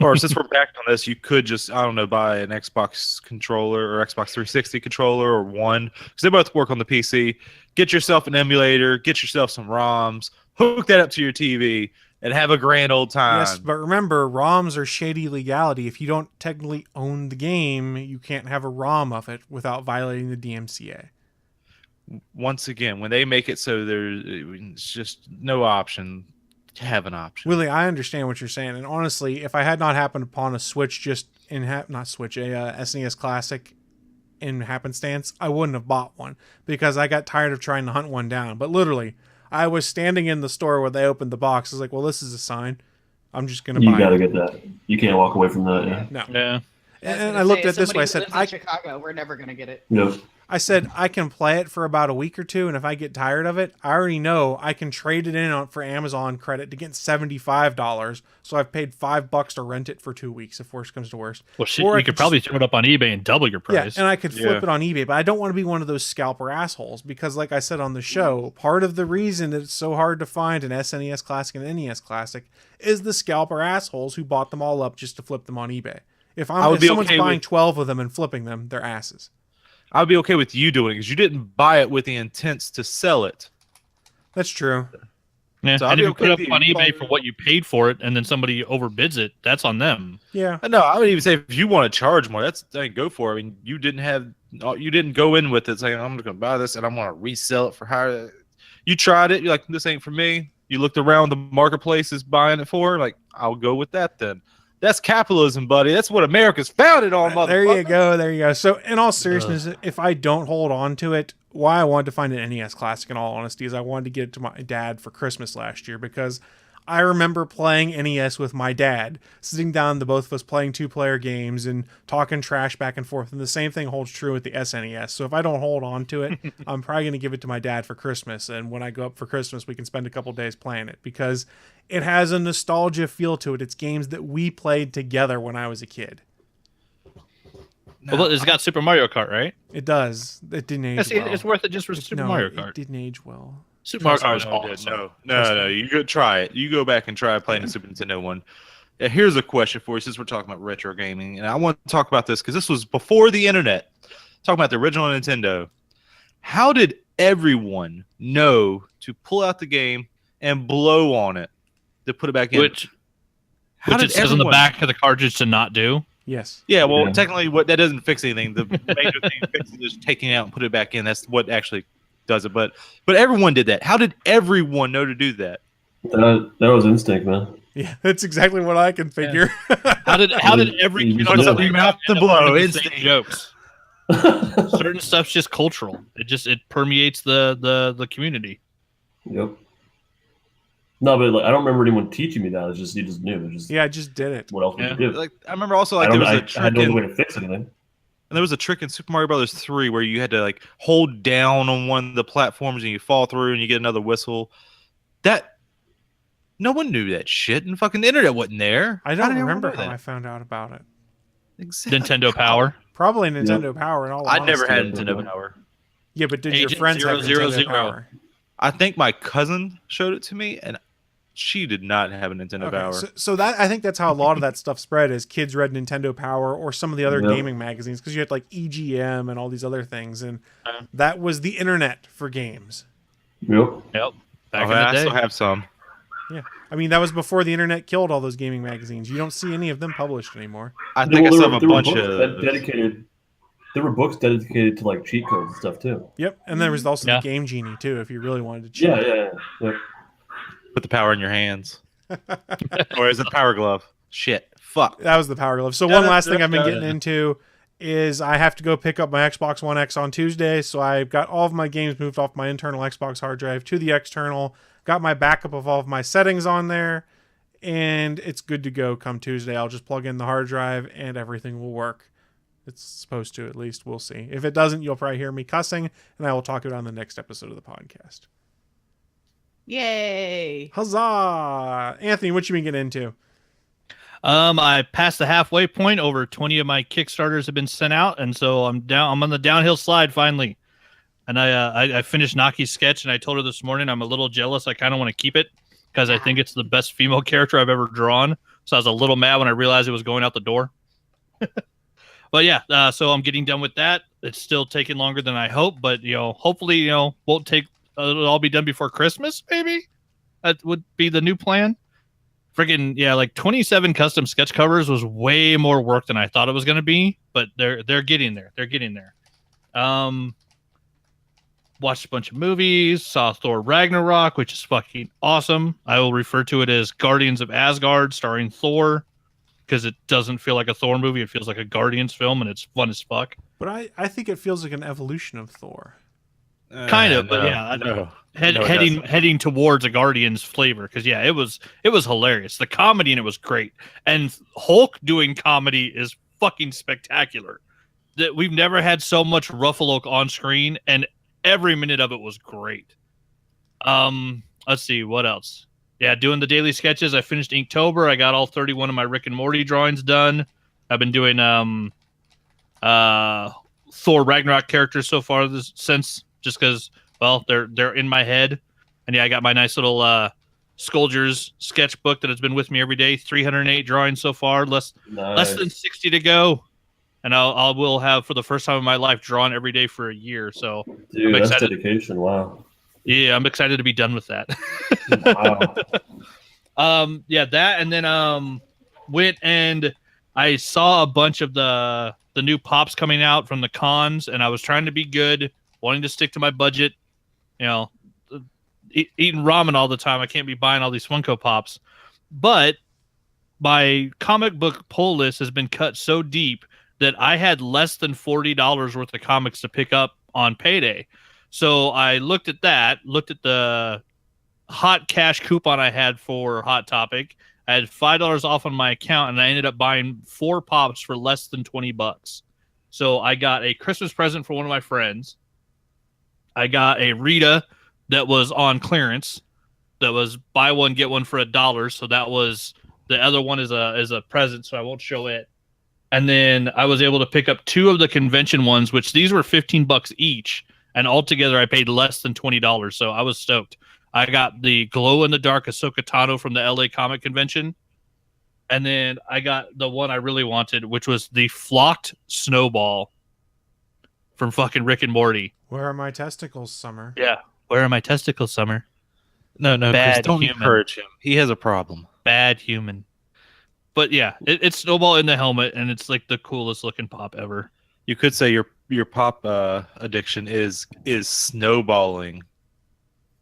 Or since we're back on this, you could just, I don't know, buy an Xbox controller or Xbox 360 controller or one, because they both work on the PC. Get yourself an emulator, get yourself some ROMs, hook that up to your TV, and have a grand old time. Yes, but remember, ROMs are shady legality. If you don't technically own the game, you can't have a ROM of it without violating the DMCA. Once again, when they make it so there's just no option, have an option. Willie, I understand what you're saying, and honestly, if I had not happened upon a Switch SNES Classic in happenstance, I wouldn't have bought one because I got tired of trying to hunt one down. But literally, I was standing in the store where they opened the box. I was like, well, this is a sign. I'm just going to buy You got to it. get that. You can't walk away from that. Yeah. No. Yeah. And I looked at it this way. I said, in Chicago, we're never gonna get it. Yep. I said I can play it for about a week or two, and if I get tired of it, I already know I can trade it in for Amazon credit to get $75. So I've paid $5 to rent it for 2 weeks if worst comes to worst. Well, shit, Or I you could probably throw it up on eBay and double your Yeah, price. and I could flip it on eBay, but I don't want to be one of those scalper assholes because, like I said on the show, part of the reason that it's so hard to find an SNES Classic and an NES Classic is the scalper assholes who bought them all up just to flip them on eBay. If someone's buying 12 of them and flipping them, they're asses. I would be okay with you doing it because you didn't buy it with the intents to sell it. That's true. Yeah, So and I'd if be you put okay it up with on you eBay buying for it. what you paid for it, and then somebody overbids it, that's on them. Yeah. No, I would even say if you want to charge more, go for it. I mean, you didn't go in with it saying I'm going to buy this and I'm going to resell it for higher. You tried it. You're like, this ain't for me. You looked around the marketplace is buying it for. Like, I'll go with that then. That's capitalism, buddy. That's what America's founded on, motherfucker. There you go. So, in all seriousness, if I don't hold on to it, why I wanted to find an NES Classic, in all honesty, is I wanted to get it to my dad for Christmas last year because I remember playing NES with my dad, sitting down, the both of us playing 2-player games and talking trash back and forth. And the same thing holds true with the SNES. So if I don't hold on to it, I'm probably going to give it to my dad for Christmas. And when I go up for Christmas, we can spend a couple days playing it because it has a nostalgia feel to it. It's games that we played together when I was a kid. Well, it's got Super Mario Kart, right? It does. It didn't age well. It's worth it just for Super Mario Kart. It didn't age well. Super Mario Kart is awesome. No. You go try it. You go back and try playing the Super Nintendo one. Here's a question for you since we're talking about retro gaming, and I want to talk about this because this was before the internet. Talking about the original Nintendo. How did everyone know to pull out the game and blow on it to put it back in? Which it says on the back of the cartridge to not do. Yes. Yeah, well, technically, that doesn't fix anything. The major thing fixes is taking it out and put it back in. That's what actually does it. But everyone did that. How did everyone know to do that? That was instinct, man. Yeah, that's exactly what I can figure. How did every kid Put know your mouth to blow? the same jokes? Certain stuff's just cultural. It permeates the community. Yep. No, but I don't remember anyone teaching me that. It's just you just knew. Yeah, I just did it. What else would you do? I remember also there was a trick I had no way to fix anything. And there was a trick in Super Mario Brothers 3 where you had to hold down on one of the platforms and you fall through and you get another whistle. That no one knew that shit, and fucking the internet wasn't there. I don't remember how I found out about it. Exactly. Nintendo Power. Probably Nintendo Power. In all I honesty. never had Nintendo Power. Yeah, but did Agent your friends have 000. Nintendo Power? I think my cousin showed it to me, and she did not have a Nintendo Power. So that I think that's how a lot of that stuff spread is kids read Nintendo Power or some of the other gaming magazines because you had EGM and all these other things, and that was the internet for games. Yep. Back in the I day. still have some. Yeah, I mean that was before the internet killed all those gaming magazines. You don't see any of them published anymore. I think I still have a bunch of dedicated. There were books dedicated to cheat codes and stuff too. Yep, and there was also the Game Genie too, if you really wanted to cheat. Yeah. Put the power in your hands. Or is it the power glove? Shit. Fuck. That was the Power Glove. So one last thing I've been getting into is I have to go pick up my Xbox One X on Tuesday. So I've got all of my games moved off my internal Xbox hard drive to the external. Got my backup of all of my settings on there. And it's good to go come Tuesday. I'll just plug in the hard drive and everything will work. It's supposed to, at least. We'll see. If it doesn't, you'll probably hear me cussing, and I will talk about it on the next episode of the podcast. Yay! Huzzah! Anthony, what you been getting into? I passed the halfway point. Over 20 of my Kickstarters have been sent out, and so I'm on the downhill slide finally. And I finished Naki's sketch, and I told her this morning I'm a little jealous. I kind of want to keep it because I think it's the best female character I've ever drawn. So I was a little mad when I realized it was going out the door. But yeah, so I'm getting done with that. It's still taking longer than I hope, but hopefully won't take. It'll all be done before Christmas. Maybe that would be the new plan. Freaking yeah, 27 custom sketch covers was way more work than I thought it was going to be, but they're getting there. They're getting there. Watched a bunch of movies. Saw Thor Ragnarok, which is fucking awesome. I will refer to it as Guardians of Asgard, starring Thor, because it doesn't feel like a Thor movie. It feels like a Guardians film, and it's fun as fuck. But I think it feels like an evolution of Thor. Kind of, but yeah, heading towards a Guardians flavor, because yeah, it was hilarious. The comedy in it was great, and Hulk doing comedy is fucking spectacular. that we've never had so much Ruffalo on screen, and every minute of it was great. Let's see what else. Yeah, doing the daily sketches. I finished Inktober. I got all 31 of my Rick and Morty drawings done. I've been doing Thor Ragnarok characters so far since, just because, well, they're in my head. And yeah, I got my nice little Skulldiers sketchbook that has been with me every day. 308 drawings so far, less than 60 to go. And I will have, for the first time in my life, drawn every day for a year. So dude, that's dedication. Wow. Yeah, I'm excited to be done with that. Wow. Yeah, that, and then went and I saw a bunch of the new pops coming out from the cons, and I was trying to be good, wanting to stick to my budget. You know, eating ramen all the time, I can't be buying all these Funko Pops. But my comic book pull list has been cut so deep that I had less than $40 worth of comics to pick up on payday. So I looked at the hot cash coupon I had for Hot Topic. I had $5 off on my account, and I ended up buying 4 pops for less than $20. So I got a Christmas present for one of my friends. I got a Rita that was on clearance. That was buy one get one for $1. So that was, the other one is a present, so I won't show it. And then I was able to pick up 2 of the convention ones, which these were $15 each. And altogether, I paid less than $20, so I was stoked. I got the glow-in-the-dark Ahsoka Tano from the LA Comic Convention. And then I got the one I really wanted, which was the flocked Snowball from fucking Rick and Morty. Where are my testicles, Summer? Yeah. Where are my testicles, Summer? No, Bad Chris, don't human. encourage him. He has a problem. Bad human. But yeah, it's Snowball in the helmet, and it's like the coolest looking pop ever. You could say your pop addiction is snowballing.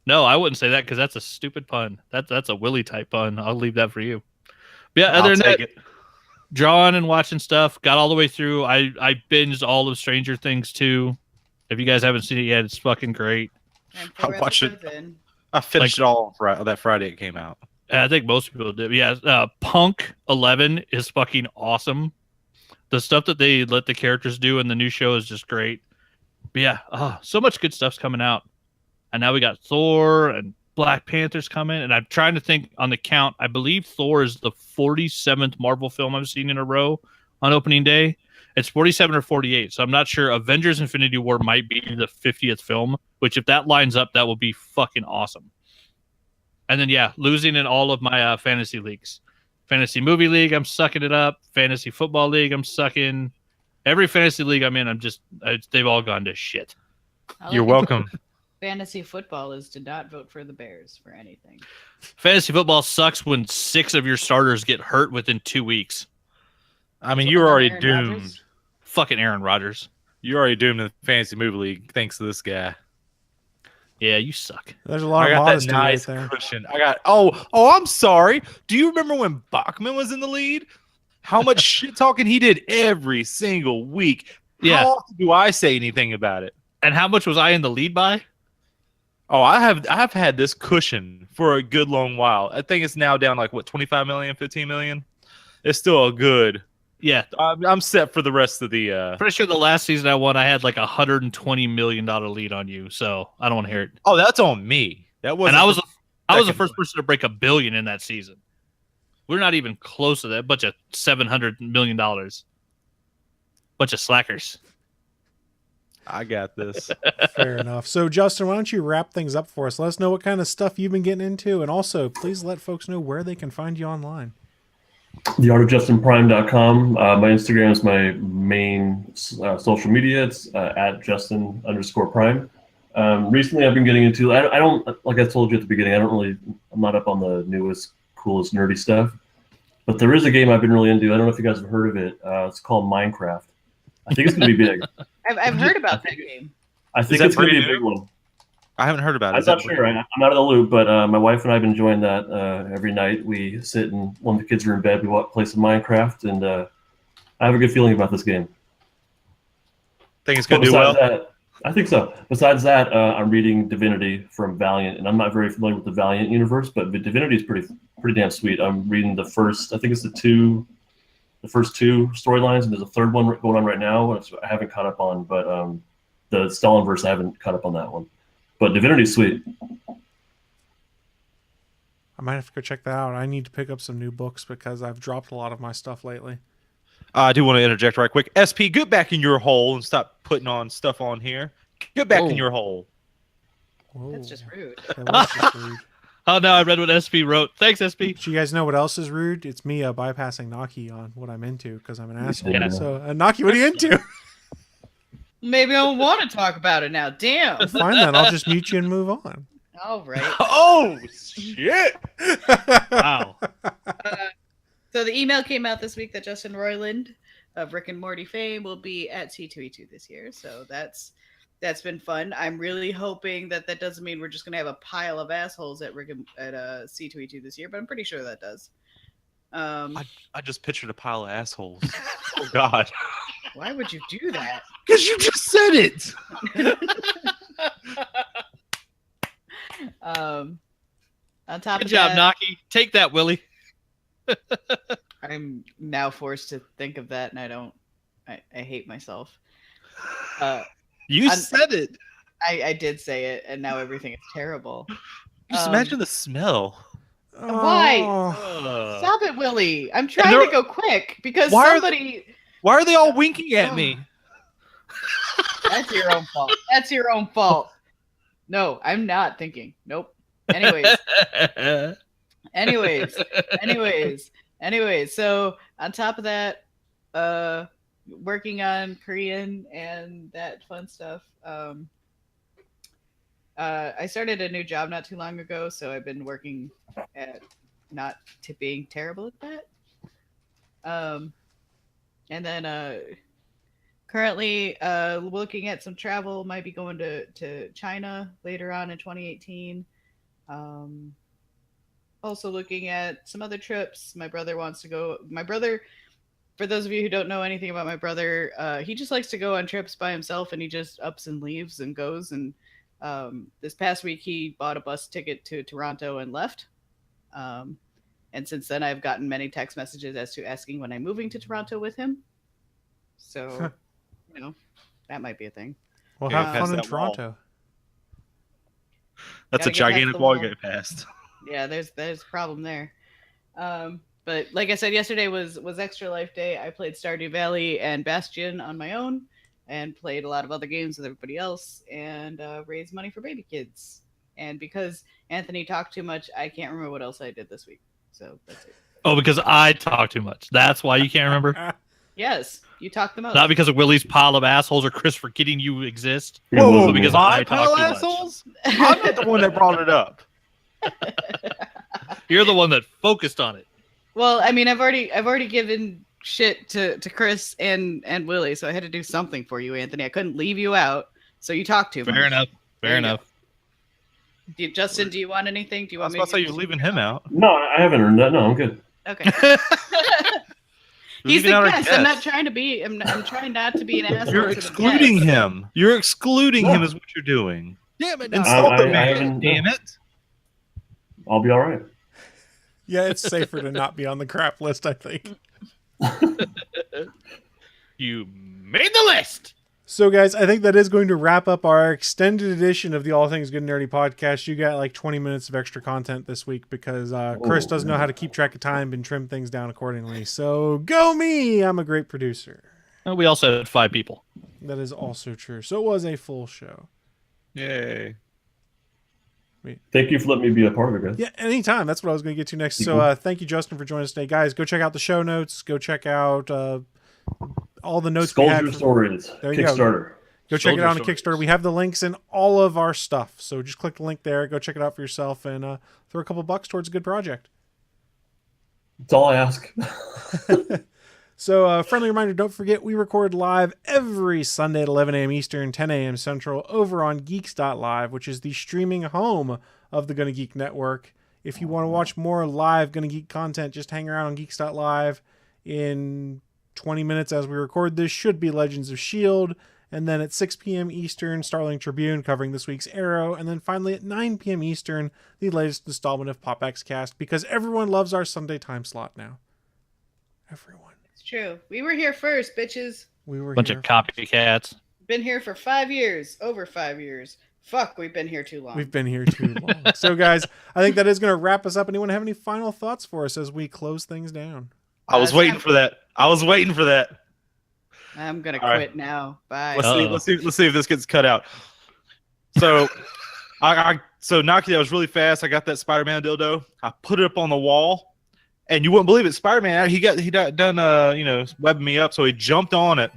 No, I wouldn't say that because that's a stupid pun. That's a Willy type pun. I'll leave that for you. But yeah, other than that, drawing and watching stuff. Got all the way through. I binged all of Stranger Things 2. If you guys haven't seen it yet, it's fucking great. I watched it. I finished it all that Friday it came out. I think most people did. Yeah, Punk 11 is fucking awesome. The stuff that they let the characters do in the new show is just great. But yeah, so much good stuff's coming out. And now we got Thor and Black Panther's coming. And I'm trying to think on the count. I believe Thor is the 47th Marvel film I've seen in a row on opening day. It's 47 or 48. So I'm not sure. Avengers Infinity War might be the 50th film, which if that lines up, that will be fucking awesome. And then, yeah, losing in all of my fantasy leagues. Fantasy Movie League, I'm sucking it up. Fantasy Football League, I'm sucking. Every fantasy league I'm in, they've all gone to shit. You're welcome. Fantasy football is to not vote for the Bears for anything. Fantasy football sucks when 6 of your starters get hurt within 2 weeks. I mean, you're already doomed. Rodgers? Fucking Aaron Rodgers. You're already doomed in the Fantasy Movie League thanks to this guy. Yeah, you suck. There's a lot of modesty right there. Cushion. I got I'm sorry. Do you remember when Bachman was in the lead? How much shit talking he did every single week. Yeah. How often do I say anything about it? And how much was I in the lead by? Oh, I've had this cushion for a good long while. I think it's now down like 25 million, 15 million. It's still a good. Yeah, I'm set for the rest of the. Pretty sure the last season I won, I had like $120 million lead on you. So I don't want to hear it. Oh, that's on me. That was. And I was the first person to break $1 billion in that season. We're not even close to that. Bunch of $700 million. Bunch of slackers. I got this. Fair enough. So, Justin, why don't you wrap things up for us? Let us know what kind of stuff you've been getting into, and also please let folks know where they can find you online. TheArtOfJustinPrime.com. My Instagram is my main social media. It's at Justin_Prime. Recently, I've been getting into. I don't, like I told you at the beginning. I'm not up on the newest, coolest, nerdy stuff. But there is a game I've been really into. I don't know if you guys have heard of it. It's called Minecraft. I think it's going to be big. I've heard about that game. I think it's going to be a big one. I haven't heard about it. I'm not sure. I'm out of the loop, but my wife and I have been enjoying that every night. We sit and when the kids are in bed, we play some Minecraft, and I have a good feeling about this game. Think it's going to do well? I think so. Besides that, I'm reading Divinity from Valiant, and I'm not very familiar with the Valiant universe, but Divinity is pretty damn sweet. I'm reading the first, I think it's the the first two storylines, and there's a third one going on right now, which I haven't caught up on. But the Stalinverse, I haven't caught up on that one. But Divinity's sweet. I might have to go check that out. I need to pick up some new books because I've dropped a lot of my stuff lately. I do want to interject right quick. SP, get back in your hole and stop putting on stuff on here. Get back in your hole. Whoa. That's just rude. That was just rude. Oh, no, I read what SP wrote. Thanks, SP. Do you guys know what else is rude? It's me bypassing Naki on what I'm into because I'm an asshole. Yeah. So, Naki, what are you into? Maybe I don't want to talk about it now. Damn. Fine then, I'll just mute you and move on. All right. Oh, shit. Wow. So the email came out this week that Justin Roiland of Rick and Morty fame will be at C2E2 this year. So that's been fun. I'm really hoping that doesn't mean we're just gonna have a pile of assholes at C2E2 this year, but I'm pretty sure that does. I just pictured a pile of assholes. Oh, God. Why would you do that? Because you just said it. On top Good of job, that, Naki. Take that, Willie. I'm now forced to think of that, and I hate myself. You said it. I did say it, and now everything is terrible. Just imagine the smell. Why? Oh. Stop it, Willie. I'm trying to go quick because Why are they all winking at me? That's your own fault. That's your own fault. No, I'm not thinking. Nope. Anyways. So on top of that, working on Korean and that fun stuff. I started a new job not too long ago, so I've been working at not being terrible at that. And then currently looking at some travel, might be going to China later on in 2018. Also looking at some other trips. My brother wants to go. My brother, for those of you who don't know anything about my brother, he just likes to go on trips by himself, and he just ups and leaves and goes. And this past week, he bought a bus ticket to Toronto and left. And since then, I've gotten many text messages as to asking when I'm moving to Toronto with him. So, that might be a thing. Well, have Pass fun in that wall. Toronto. That's a Gotta get past gigantic the wall you wall. get past. Yeah, there's a problem there. But like I said, yesterday was Extra Life Day. I played Stardew Valley and Bastion on my own, and played a lot of other games with everybody else, and raised money for baby kids. And because Anthony talked too much, I can't remember what else I did this week. So that's it. Oh, because I talk too much. That's why you can't remember? Yes, you talked the most. Not because of Willie's pile of assholes or Chris forgetting you exist. Whoa, because my I pile talk of too much. assholes? I'm not the one that brought it up. You're the one that focused on it. Well, I mean, I've already given shit to Chris and Willie, so I had to do something for you, Anthony. I couldn't leave you out, so you talked too much. Fair enough. Fair enough. Justin, do you want anything? Do you I want was me about to say to you're leaving him out. No, I haven't earned that. No, I'm good. Okay. He's the Leaving out a guest. I'm not guest. trying to be. I'm trying not to be an asshole. You're to the excluding guest. him. You're excluding him is what you're doing. Damn it. Insult the I man. haven't- Damn it. I'll be all right. Yeah, it's safer to not be on the crap list, I think. You made the list. So, guys, I think that is going to wrap up our extended edition of the All Things Good and Nerdy podcast. You got like 20 minutes of extra content this week because Chris doesn't know how to keep track of time and trim things down accordingly. So, go me! I'm a great producer. We also had 5 people. That is also true. So, it was a full show. Yay. Thank you for letting me be a part of it, guys. Yeah, anytime. That's what I was going to get to next. So, thank you, Justin, for joining us today. Guys, go check out the show notes. Go check out all the notes we had. Skulldier Stories, There you go. Kickstarter. Go check it out on Soldier Kickstarter. We have the links in all of our stuff. So just click the link there. Go check it out for yourself and throw a couple bucks towards a good project. That's all I ask. So friendly reminder, don't forget we record live every Sunday at 11 a.m. Eastern, 10 a.m. Central over on Geeks.live, which is the streaming home of the Gonna Geek Network. If you want to watch more live Gonna Geek content, just hang around on Geeks.live. In 20 minutes as we record this should be Legends of S.H.I.E.L.D., and then at 6 p.m. Eastern, Starling Tribune covering this week's Arrow, and then finally at 9 p.m. Eastern, the latest installment of PopX Cast, because everyone loves our Sunday time slot now. Everyone. It's true. We were here first, bitches. We were Bunch here. of copycats. Been here for 5 years. Over 5 years. Fuck, we've been here too long. We've been here too long. So, guys, I think that is going to wrap us up. Anyone have any final thoughts for us as we close things down? I was waiting for that. I'm gonna All right. quit now. Bye. Let's see if this gets cut out. So, so Naki, that was really fast. I got that Spider-Man dildo. I put it up on the wall, and you wouldn't believe it. Spider-Man, he got done, webbing me up. So he jumped on it.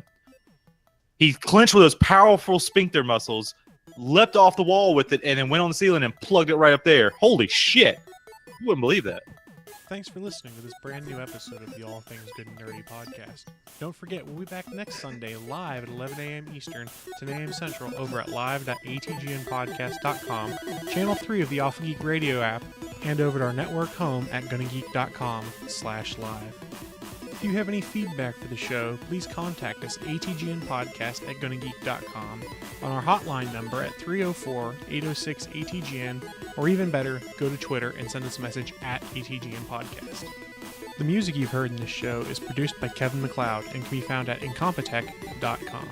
He clenched with those powerful sphincter muscles, leapt off the wall with it, and then went on the ceiling and plugged it right up there. Holy shit! You wouldn't believe that. Thanks for listening to this brand new episode of the All Things Good and Nerdy podcast. Don't forget, we'll be back next Sunday live at 11 a.m. Eastern, 10 a.m. Central over at live.atgnpodcast.com, channel 3 of the Alpha Geek Radio app, and over at our network home at gonnageek.com/live. If you have any feedback for the show, please contact us atgnpodcast@gonnageek.com, on our hotline number at 304-806-ATGN, or even better, go to Twitter and send us a message at ATGN Podcast. The music you've heard in this show is produced by Kevin MacLeod and can be found at incompetech.com.